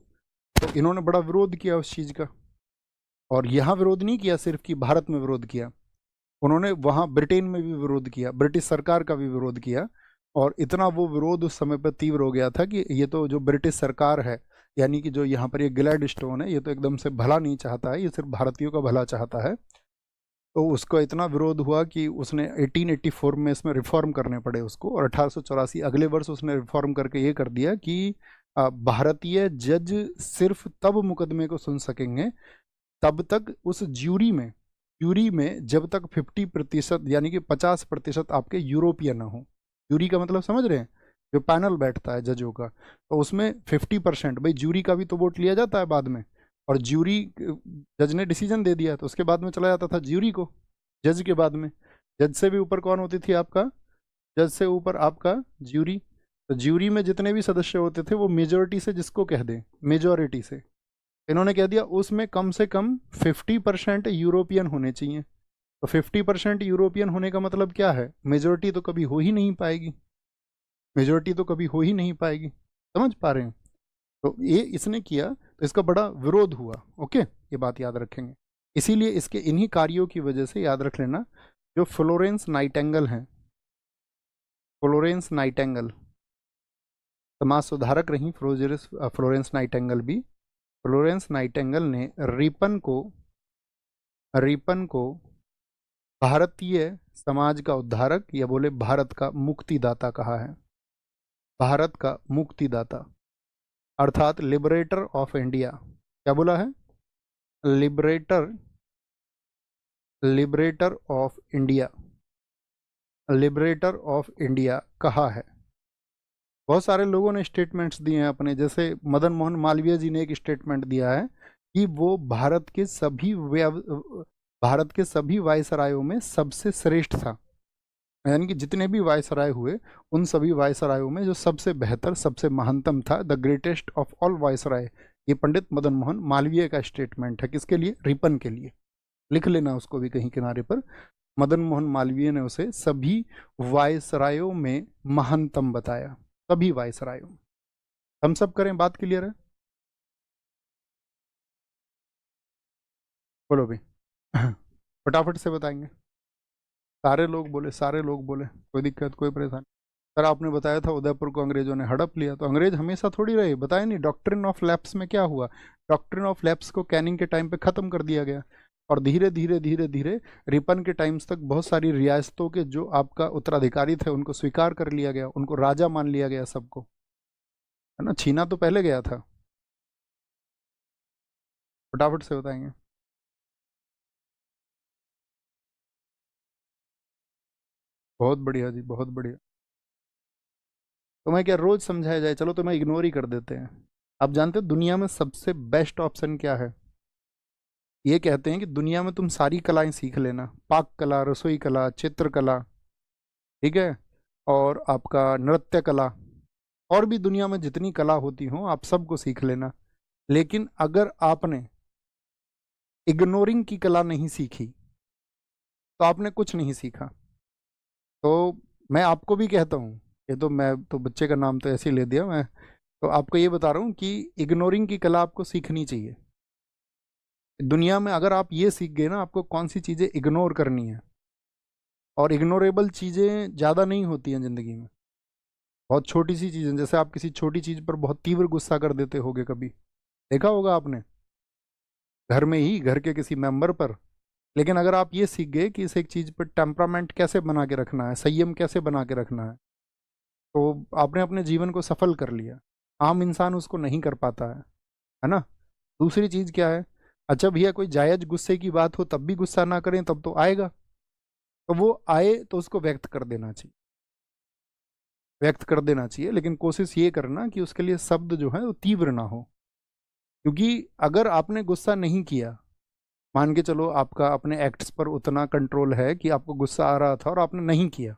[SPEAKER 1] तो इन्होंने बड़ा विरोध किया उस चीज़ का, और यहाँ विरोध नहीं किया सिर्फ कि भारत में विरोध किया, उन्होंने वहाँ ब्रिटेन में भी विरोध किया, ब्रिटिश सरकार का भी विरोध किया। और इतना वो विरोध उस समय पर तीव्र हो गया था कि ये तो जो ब्रिटिश सरकार है, यानी कि जो यहाँ पर ये ग्लैडस्टोन है, ये तो एकदम से भला नहीं चाहता है, ये सिर्फ भारतीयों का भला चाहता है। तो उसका इतना विरोध हुआ कि उसने 1884 में इसमें रिफॉर्म करने पड़े उसको, और 1884 अगले वर्ष उसने रिफॉर्म करके ये कर दिया कि भारतीय जज सिर्फ तब मुकदमे को सुन सकेंगे तब तक उस ज्यूरी में जब तक 50% यानी कि 50% आपके यूरोपियन ना हो। ज्यूरी का मतलब समझ रहे हैं, जो पैनल बैठता है जजों का, तो उसमें 50%, भाई ज्यूरी का भी तो वोट लिया जाता है बाद में, और ज्यूरी, जज ने डिसीजन दे दिया तो उसके बाद में चला जाता था ज्यूरी को, जज के बाद में। जज से भी ऊपर कौन होती थी आपका, जज से ऊपर आपका ज्यूरी। तो ज्यूरी में जितने भी सदस्य होते थे वो मेजोरिटी से, जिसको कह दें मेजोरिटी से, इन्होंने कह दिया उसमें कम से कम 50% यूरोपियन होने चाहिए। तो 50% यूरोपियन होने का मतलब क्या है, मेजोरिटी तो कभी हो ही नहीं पाएगी, मेजोरिटी तो कभी हो ही नहीं पाएगी, समझ पा रहे हैं? तो ये इसने किया, तो इसका बड़ा विरोध हुआ। ओके, ये बात याद रखेंगे। इसीलिए इसके इन्हीं कार्यों की वजह से याद रख लेना, जो फ्लोरेंस नाइटेंगल हैं, फ्लोरेंस नाइटेंगल समाज सुधारक रही फ्लोरेंस नाइटेंगल भी, फ्लोरेंस नाइटेंगल ने रिपन को भारतीय समाज का उद्धारक, या बोले भारत का मुक्तिदाता कहा है, भारत का मुक्तिदाता, अर्थात लिबरेटर ऑफ इंडिया। क्या बोला है, liberator of India, liberator of India कहा है। बहुत सारे लोगों ने स्टेटमेंट्स दिए हैं अपने, जैसे मदन मोहन मालवीय जी ने एक स्टेटमेंट दिया है कि वो भारत के सभी वायसरायों में सबसे श्रेष्ठ था, यानी कि जितने भी वायसराय हुए उन सभी वायसरायों में जो सबसे बेहतर, सबसे महानतम था, the greatest of all viceroy. ये पंडित मदन मोहन मालवीय का स्टेटमेंट है, किसके लिए, रिपन के लिए। लिख लेना उसको भी कहीं किनारे पर, मदन मोहन मालवीय ने उसे सभी वायसरायों में महानतम बताया, सभी वायसरायों। हम सब करें, बात क्लियर है? बोलो भाई फटाफट से बताएंगे, सारे लोग बोले, सारे लोग बोले, कोई दिक्कत, कोई परेशानी। सर आपने बताया था उदयपुर को अंग्रेजों ने हड़प लिया, तो अंग्रेज हमेशा थोड़ी रहे, बताया नहीं। डॉक्ट्रिन ऑफ लैप्स में क्या हुआ, डॉक्ट्रिन ऑफ लैप्स को कैनिंग के टाइम पे खत्म कर दिया गया, और धीरे धीरे धीरे धीरे रिपन के टाइम्स तक बहुत सारी रियासतों के जो आपका उत्तराधिकारी थे उनको स्वीकार कर लिया गया, उनको राजा मान लिया गया सबको, है ना। छीना तो पहले गया था। फटाफट से बताएंगे। बहुत बढ़िया जी, बहुत बढ़िया। तुम्हें क्या रोज समझाया जाए, चलो तुम्हें इग्नोर ही कर देते हैं। आप जानते हो दुनिया में सबसे बेस्ट ऑप्शन क्या है? ये कहते हैं कि दुनिया में तुम सारी कलाएं सीख लेना, पाक कला, रसोई कला, चित्रकला, ठीक है, और आपका नृत्य कला, और भी दुनिया में जितनी कला होती हो आप सबको सीख लेना। लेकिन अगर आपने इग्नोरिंग की कला नहीं सीखी तो आपने कुछ नहीं सीखा। तो मैं आपको भी कहता हूँ, ये तो मैं तो बच्चे का नाम तो ऐसे ही ले दिया मैं, तो आपको ये बता रहा हूँ कि इग्नोरिंग की कला आपको सीखनी चाहिए। दुनिया में अगर आप ये सीख गए ना आपको कौन सी चीज़ें इग्नोर करनी है, और इग्नोरेबल चीज़ें ज़्यादा नहीं होती हैं ज़िंदगी में, बहुत छोटी सी चीज़ें, जैसे आप किसी छोटी चीज़ पर बहुत तीव्र गुस्सा कर देते होगे, कभी देखा होगा आपने, घर में ही, घर के किसी मेंबर पर। लेकिन अगर आप ये सीख गए कि इस एक चीज़ पर टेम्परामेंट कैसे बना के रखना है, संयम कैसे बना के रखना है, तो आपने अपने जीवन को सफल कर लिया। आम इंसान उसको नहीं कर पाता है ना। दूसरी चीज़ क्या है, अच्छा भैया कोई जायज गुस्से की बात हो तब भी गुस्सा ना करें, तब तो आएगा। तो वो आए तो उसको व्यक्त कर देना चाहिए, व्यक्त कर देना चाहिए, लेकिन कोशिश ये करना कि उसके लिए शब्द जो है वो तीव्र ना हो। क्योंकि अगर आपने गुस्सा नहीं किया, मान के चलो आपका अपने एक्ट्स पर उतना कंट्रोल है कि आपको गुस्सा आ रहा था और आपने नहीं किया,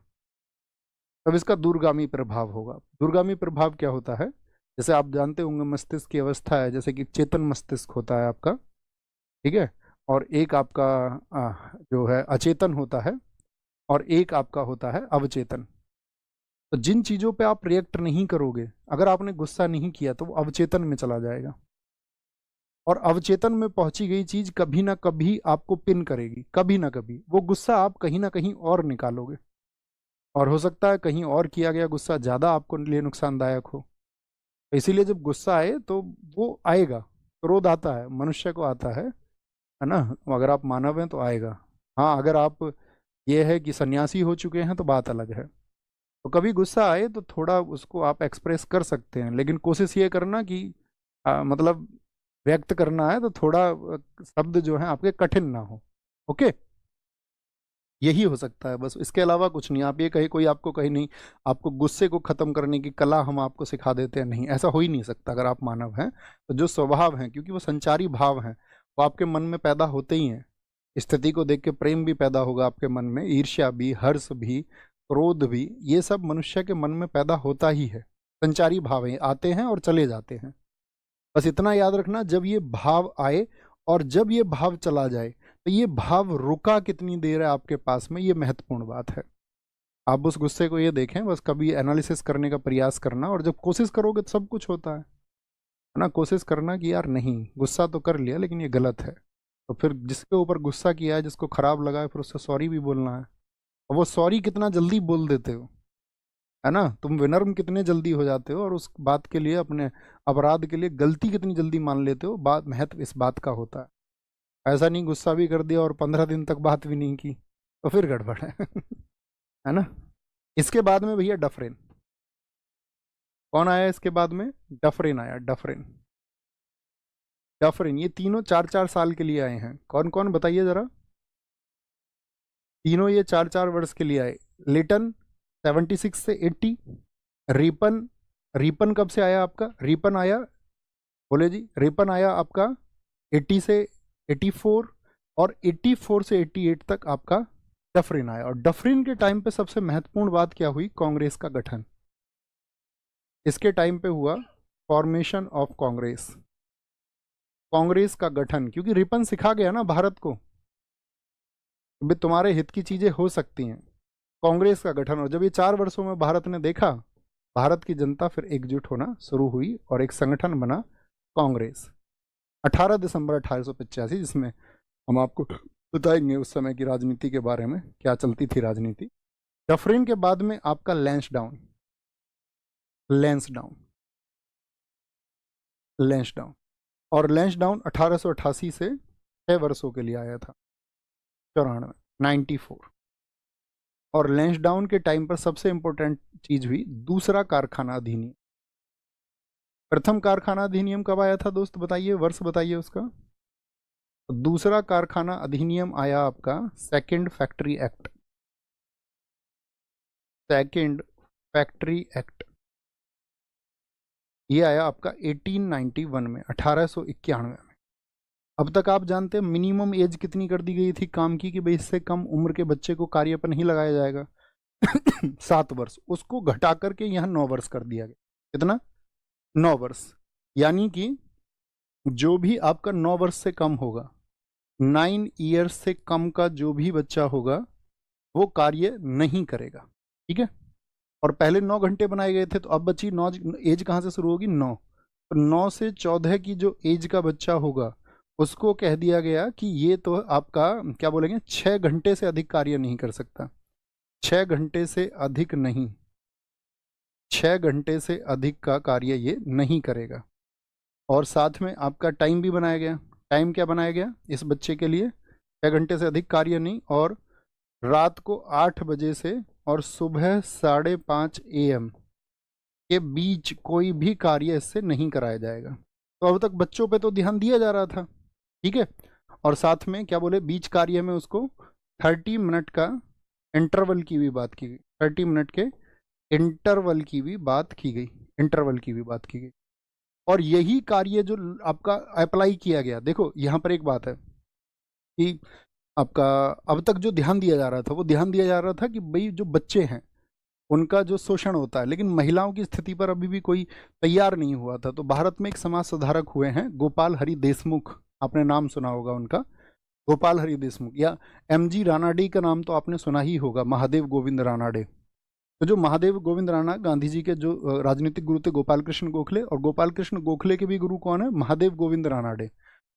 [SPEAKER 1] तब इसका दूरगामी प्रभाव होगा। दूरगामी प्रभाव क्या होता है, जैसे आप जानते होंगे मस्तिष्क की अवस्था है, जैसे कि चेतन मस्तिष्क होता है आपका, ठीक है, और एक आपका जो है अचेतन होता है, और एक आपका होता है अवचेतन। तो जिन चीज़ों पे आप रिएक्ट नहीं करोगे, अगर आपने गुस्सा नहीं किया तो वो अवचेतन में चला जाएगा, और अवचेतन में पहुंची गई चीज कभी ना कभी आपको पिन करेगी, कभी ना कभी वो गुस्सा आप कहीं ना कहीं और निकालोगे, और हो सकता है कहीं और किया गया गुस्सा ज़्यादा आपको लिए नुकसानदायक हो। तो इसीलिए जब गुस्सा आए तो वो आएगा, क्रोध आता है, मनुष्य को आता है ना, अगर आप मानव हैं तो आएगा। हाँ, अगर आप ये है कि सन्यासी हो चुके हैं तो बात अलग है। तो कभी गुस्सा आए तो थोड़ा उसको आप एक्सप्रेस कर सकते हैं, लेकिन कोशिश ये करना कि मतलब व्यक्त करना है तो थोड़ा शब्द जो है आपके कठिन ना हो। ओके, यही हो सकता है बस, इसके अलावा कुछ नहीं। आप ये कहे, कोई आपको कहे नहीं आपको गुस्से को खत्म करने की कला हम आपको सिखा देते हैं, नहीं, ऐसा हो ही नहीं सकता। अगर आप मानव हैं तो जो स्वभाव हैं, क्योंकि वो संचारी भाव हैं, वो आपके मन में पैदा होते ही हैं। स्थिति को देख के प्रेम भी पैदा होगा आपके मन में, ईर्ष्या भी, हर्ष भी, क्रोध भी, ये सब मनुष्य के मन में पैदा होता ही है। संचारी भाव हैं, आते हैं और चले जाते हैं। बस इतना याद रखना, जब ये भाव आए और जब ये भाव चला जाए, तो ये भाव रुका कितनी देर है आपके पास में, ये महत्वपूर्ण बात है। आप उस गुस्से को ये देखें, बस कभी एनालिसिस करने का प्रयास करना, और जब कोशिश करोगे तो सब कुछ होता है ना। कोशिश करना कि यार नहीं, गुस्सा तो कर लिया लेकिन ये गलत है, तो फिर जिसके ऊपर गुस्सा किया है, जिसको खराब लगा है, फिर उससे सॉरी भी बोलना है। और वो सॉरी कितना जल्दी बोल देते हो, है ना, तुम विनम्र कितने जल्दी हो जाते हो, और उस बात के लिए, अपने अपराध के लिए गलती कितनी जल्दी मान लेते हो। बात, महत्व इस बात का होता है। ऐसा नहीं गुस्सा भी कर दिया और 15 दिन तक बात भी नहीं की, तो फिर गड़बड़ है है ना। इसके बाद में भैया डफरेन, कौन आया इसके बाद में? डफरेन आया, डफरेन। डफरेन, ये तीनों 4-4 साल के लिए आए हैं। कौन कौन बताइए जरा, तीनों ये 4-4 वर्ष के लिए आए। लिटन 76 से 80। रिपन, रिपन कब से आया आपका? रिपन आया, बोले जी, रिपन आया आपका 80 से 84, और 84 से 88 तक आपका डफरिन आया। और डफरिन के टाइम पे सबसे महत्वपूर्ण बात क्या हुई? कांग्रेस का गठन। इसके टाइम पे हुआ फॉर्मेशन ऑफ कांग्रेस, कांग्रेस का गठन, क्योंकि रिपन सिखा गया ना भारत को भी तुम्हारे हित की चीजें हो सकती हैं। कांग्रेस का गठन, और जब ये 4 वर्षों में भारत ने देखा, भारत की जनता फिर एकजुट होना शुरू हुई और एक संगठन बना कांग्रेस। 18 दिसंबर 1885, जिसमें हम आपको बताएंगे उस समय की राजनीति के बारे में, क्या चलती थी राजनीति। डफरिन के बाद में आपका लैंसडाउन, लैंसडाउन, लैंसडाउन। और लैंसडाउन 1888 से 6 वर्षों के लिए आया था, 94, 94। और लैंसडाउन के टाइम पर सबसे इंपॉर्टेंट चीज हुई दूसरा कारखाना अधिनियम। प्रथम कारखाना अधिनियम कब आया था दोस्त, बताइए, वर्ष बताइए उसका। दूसरा कारखाना अधिनियम आया आपका second factory act, second factory act. ये आया आपका 1891 में, 1891 में। अब तक आप जानते हैं मिनिमम एज कितनी कर दी गई थी काम की, कि भाई इससे कम उम्र के बच्चे को कार्य पर नहीं लगाया जाएगा 7 वर्ष, उसको घटा करके यहाँ 9 वर्ष कर दिया गया। कितना? 9 वर्ष। यानी कि जो भी आपका 9 वर्ष से कम होगा, 9 ईयर्स से कम का जो भी बच्चा होगा, वो कार्य नहीं करेगा, ठीक है। और पहले 9 घंटे बनाए गए थे, तो अब बच्ची 9, एज कहाँ से शुरू होगी? 9। तो 9 से 14 की जो एज का बच्चा होगा, उसको कह दिया गया कि ये तो आपका क्या बोलेंगे, 6 घंटे से अधिक कार्य नहीं कर सकता। 6 घंटे से अधिक नहीं, 6 घंटे से अधिक का कार्य ये नहीं करेगा। और साथ में आपका टाइम भी बनाया गया। टाइम क्या बनाया गया इस बच्चे के लिए? 6 घंटे से अधिक कार्य नहीं, और रात को 8 बजे से और सुबह 5:30 AM के बीच कोई भी कार्य इससे नहीं कराया जाएगा। तो अब तक बच्चों पे तो ध्यान दिया जा रहा था, ठीक है। और साथ में क्या बोले, बीच कार्य में उसको 30 मिनट का इंटरवल की भी बात की गई, 30 मिनट के इंटरवल की भी बात की गई, इंटरवल की भी बात की गई। और यही कार्य जो आपका अप्लाई किया गया, देखो यहाँ पर एक बात है कि आपका अब तक जो ध्यान दिया जा रहा था वो ध्यान दिया जा रहा था कि भाई जो बच्चे हैं उनका जो शोषण होता है, लेकिन महिलाओं की स्थिति पर अभी भी कोई तैयार नहीं हुआ था। तो भारत में एक समाज सुधारक हुए हैं गोपाल हरि देशमुख, आपने नाम सुना होगा उनका, गोपाल हरि देशमुख, या एमजी रानाडे का नाम तो आपने सुना ही होगा, महादेव गोविंद रानाडे। तो जो महादेव गोविंद राणा, गांधी जी के जो राजनीतिक गुरु थे गोपाल कृष्ण गोखले, और गोपाल कृष्ण गोखले के भी गुरु कौन है, महादेव गोविंद रानाडे।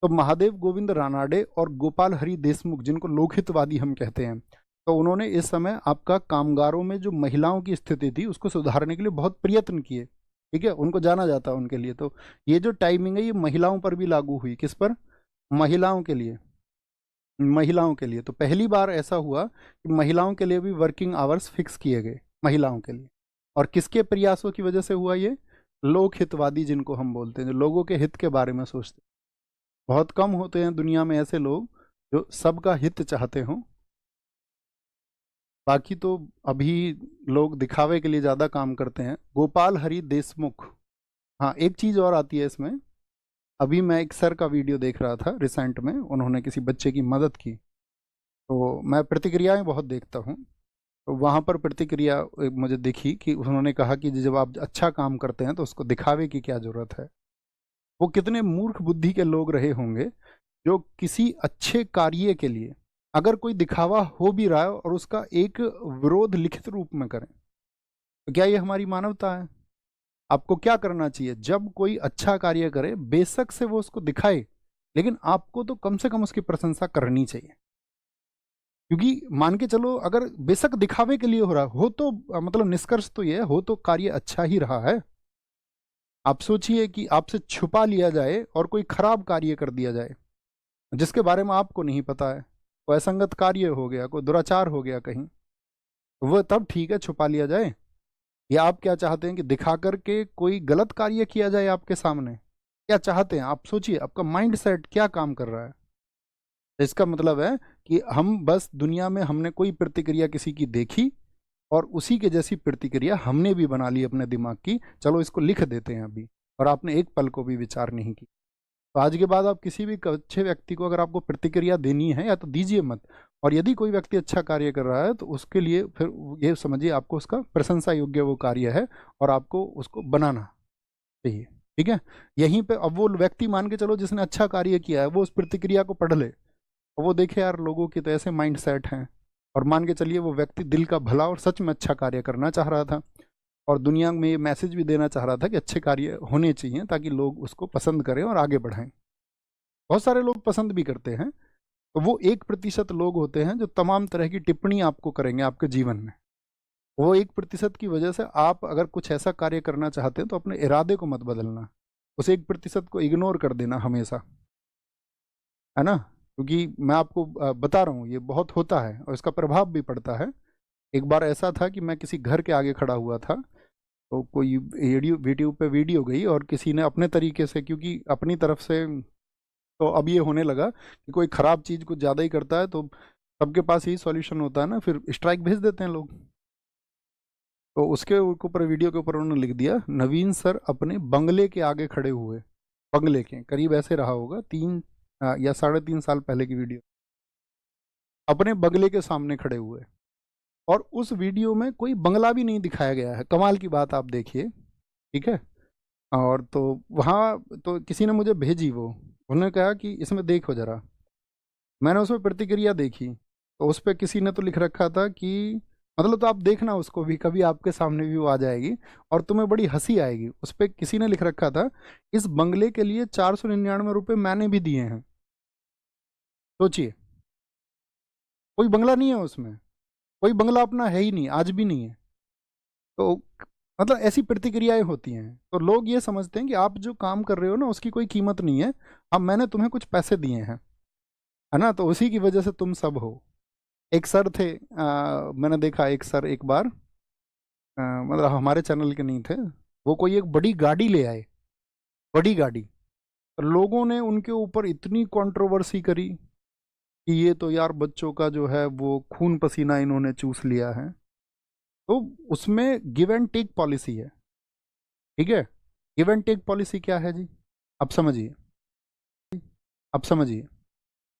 [SPEAKER 1] तो महादेव गोविंद रानाडे और गोपाल हरि देशमुख, जिनको लोकहितवादी हम कहते हैं, तो उन्होंने इस समय आपका कामगारों में जो महिलाओं की स्थिति थी उसको सुधारने के लिए बहुत प्रयत्न किए। ठीक है, उनको जाना जाता है उनके लिए। तो ये जो टाइमिंग है ये महिलाओं पर भी लागू हुई, किस पर, महिलाओं के लिए, महिलाओं के लिए। तो पहली बार ऐसा हुआ कि महिलाओं के लिए भी वर्किंग आवर्स फिक्स किए गए, महिलाओं के लिए। और किसके प्रयासों की वजह से हुआ ये, लोक हितवादी जिनको हम बोलते हैं, जो लोगों के हित के बारे में सोचते हैं। बहुत कम होते हैं दुनिया में ऐसे लोग जो सबका हित चाहते हों। बाकी तो अभी लोग दिखावे के लिए ज़्यादा काम करते हैं। गोपाल हरि देशमुख, हाँ एक चीज़ और आती है इसमें, अभी मैं एक सर का वीडियो देख रहा था रिसेंट में, उन्होंने किसी बच्चे की मदद की, तो मैं प्रतिक्रियाएं बहुत देखता हूँ। तो वहाँ पर प्रतिक्रिया मुझे दिखी कि उन्होंने कहा कि जब आप अच्छा काम करते हैं तो उसको दिखावे की क्या ज़रूरत है। वो कितने मूर्ख बुद्धि के लोग रहे होंगे जो किसी अच्छे कार्य के लिए अगर कोई दिखावा हो भी रहा है और उसका एक विरोध लिखित रूप में करें, तो क्या ये हमारी मानवता है? आपको क्या करना चाहिए, जब कोई अच्छा कार्य करे बेशक से वो उसको दिखाए, लेकिन आपको तो कम से कम उसकी प्रशंसा करनी चाहिए। क्योंकि मान के चलो अगर बेशक दिखावे के लिए हो रहा हो तो मतलब निष्कर्ष तो ये हो तो कार्य अच्छा ही रहा है। आप सोचिए कि आपसे छुपा लिया जाए और कोई खराब कार्य कर दिया जाए जिसके बारे में आपको नहीं पता है, कोई असंगत कार्य हो गया, कोई दुराचार हो गया कहीं, वो तब ठीक है छुपा लिया जाए। या आप क्या चाहते हैं कि दिखा करके कोई गलत कार्य किया जाए आपके सामने, क्या चाहते हैं आप सोचिए, आपका माइंड सेट क्या काम कर रहा है। इसका मतलब है कि हम बस दुनिया में हमने कोई प्रतिक्रिया किसी की देखी और उसी के जैसी प्रतिक्रिया हमने भी बना ली अपने दिमाग की, चलो इसको लिख देते हैं अभी, और आपने एक पल को भी विचार नहीं की। तो आज के बाद आप किसी भी अच्छे व्यक्ति को अगर आपको प्रतिक्रिया देनी है या तो दीजिए मत, और यदि कोई व्यक्ति अच्छा कार्य कर रहा है तो उसके लिए फिर ये समझिए आपको उसका प्रशंसा योग्य वो कार्य है और आपको उसको बनाना चाहिए। ठीक है, यहीं पे अब वो व्यक्ति मान के चलो जिसने अच्छा कार्य किया है वो उस प्रतिक्रिया को पढ़ ले और वो देखे यार लोगों के तो ऐसे माइंड सेट हैं, और मान के चलिए वो व्यक्ति दिल का भला और सच में अच्छा कार्य करना चाह रहा था और दुनिया में ये मैसेज भी देना चाह रहा था कि अच्छे कार्य होने चाहिए ताकि लोग उसको पसंद करें और आगे बढ़ाएं। बहुत सारे लोग पसंद भी करते हैं, तो वो 1% लोग होते हैं जो तमाम तरह की टिप्पणी आपको करेंगे आपके जीवन में। वो 1% की वजह से आप अगर कुछ ऐसा कार्य करना चाहते हैं तो अपने इरादे को मत बदलना, उस 1% को इग्नोर कर देना हमेशा, है ना। क्योंकि मैं आपको बता रहा हूँ ये बहुत होता है और इसका प्रभाव भी पड़ता है। एक बार ऐसा था कि मैं किसी घर के आगे खड़ा हुआ था, तो कोई वीडियो वीडियो पे वीडियो गई और किसी ने अपने तरीके से, क्योंकि अपनी तरफ से, तो अब ये होने लगा कि कोई ख़राब चीज़ कुछ ज़्यादा ही करता है तो सबके पास यही सॉल्यूशन होता है ना, फिर स्ट्राइक भेज देते हैं लोग। तो उसके ऊपर वीडियो के ऊपर उन्होंने लिख दिया, नवीन सर अपने बंगले के आगे खड़े हुए, बंगले के करीब ऐसे रहा होगा 3 या 3.5 साल पहले की वीडियो, अपने बंगले के सामने खड़े हुए, और उस वीडियो में कोई बंगला भी नहीं दिखाया गया है। कमाल की बात आप देखिए, ठीक है। और तो वहाँ तो किसी ने मुझे भेजी वो, उन्होंने कहा कि इसमें देखो ज़रा, मैंने उसमें प्रतिक्रिया देखी तो उस पर किसी ने तो लिख रखा था कि मतलब, तो आप देखना उसको भी, कभी आपके सामने भी वो आ जाएगी और तुम्हें बड़ी हंसी आएगी। उस पर किसी ने लिख रखा था, इस बंगले के लिए 499 रुपये मैंने भी दिए हैं। सोचिए, कोई बंगला नहीं है उसमें, कोई बंगला अपना है ही नहीं, आज भी नहीं है। तो मतलब ऐसी प्रतिक्रियाएं होती हैं, तो लोग ये समझते हैं कि आप जो काम कर रहे हो ना उसकी कोई कीमत नहीं है, अब मैंने तुम्हें कुछ पैसे दिए हैं, है ना, तो उसी की वजह से तुम सब हो। एक सर थे, मैंने देखा एक सर एक बार, मतलब हमारे चैनल के नहीं थे, वो कोई एक बड़ी गाड़ी ले आए, बड़ी गाड़ी, लोगों ने उनके ऊपर इतनी कंट्रोवर्सी करी कि ये तो यार बच्चों का जो है वो खून पसीना इन्होंने चूस लिया है। तो उसमें गिव एंड टेक पॉलिसी है, ठीक है। गिव एंड टेक पॉलिसी क्या है जी, आप समझिए, आप समझिए।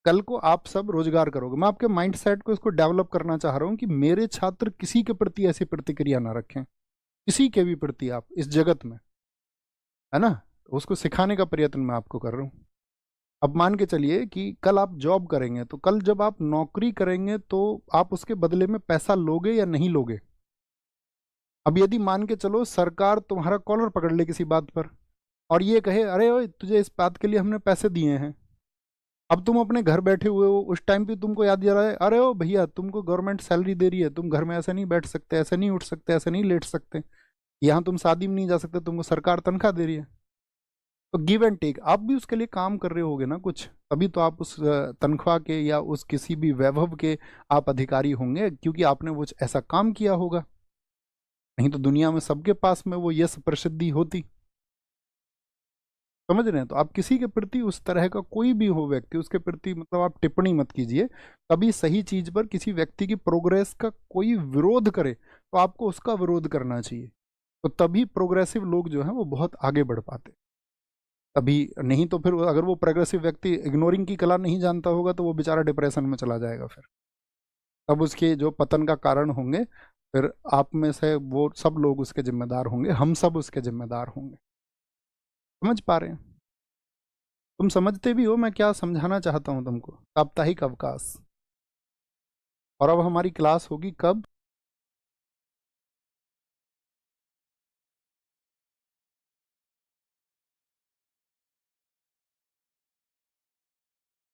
[SPEAKER 1] कल को आप सब रोजगार करोगे, मैं आपके माइंड सेट को इसको डेवलप करना चाह रहा हूं कि मेरे छात्र किसी के प्रति ऐसी प्रतिक्रिया ना रखें, किसी के भी प्रति, आप इस जगत में, है ना। तो उसको सिखाने का प्रयत्न मैं आपको कर रहा हूं। अब मान के चलिए कि कल आप जॉब करेंगे, तो कल जब आप नौकरी करेंगे तो आप उसके बदले में पैसा लोगे या नहीं लोगे। अब यदि मान के चलो सरकार तुम्हारा कॉलर पकड़ ले किसी बात पर और ये कहे अरे ओए तुझे इस बात के लिए हमने पैसे दिए हैं, अब तुम अपने घर बैठे हुए हो, उस टाइम पे तुमको याद दिला रहा है अरे ओ भैया तुमको गवर्नमेंट सैलरी दे रही है, तुम घर में ऐसे नहीं बैठ सकते, ऐसे नहीं उठ सकते, ऐसे नहीं लेट सकते, यहाँ तुम शादी में नहीं जा सकते, तुमको सरकार तनख्वाह दे रही है। तो गिव एंड टेक, आप भी उसके लिए काम कर रहे होगे ना कुछ, तभी तो आप उस तनख्वाह के या उस किसी भी वैभव के आप अधिकारी होंगे, क्योंकि आपने वो ऐसा काम किया होगा। नहीं तो दुनिया में सबके पास में वो यश प्रसिद्धि होती। समझ रहे हैं। तो आप किसी के प्रति उस तरह का कोई भी हो व्यक्ति, उसके प्रति मतलब आप टिप्पणी मत कीजिए। कभी सही चीज पर किसी व्यक्ति की प्रोग्रेस का कोई विरोध करे तो आपको उसका विरोध करना चाहिए। तो तभी प्रोग्रेसिव लोग जो हैं वो बहुत आगे बढ़ पाते। तभी, नहीं तो फिर अगर वो प्रोग्रेसिव व्यक्ति इग्नोरिंग की कला नहीं जानता होगा तो वो बेचारा डिप्रेशन में चला जाएगा। फिर तब उसके जो पतन का कारण होंगे, फिर आप में से वो सब लोग उसके जिम्मेदार होंगे, हम सब उसके जिम्मेदार होंगे। समझ पा रहे हैं। तुम समझते भी हो मैं क्या समझाना चाहता हूं तुमको। साप्ताहिक अवकाश। और अब हमारी क्लास होगी कब?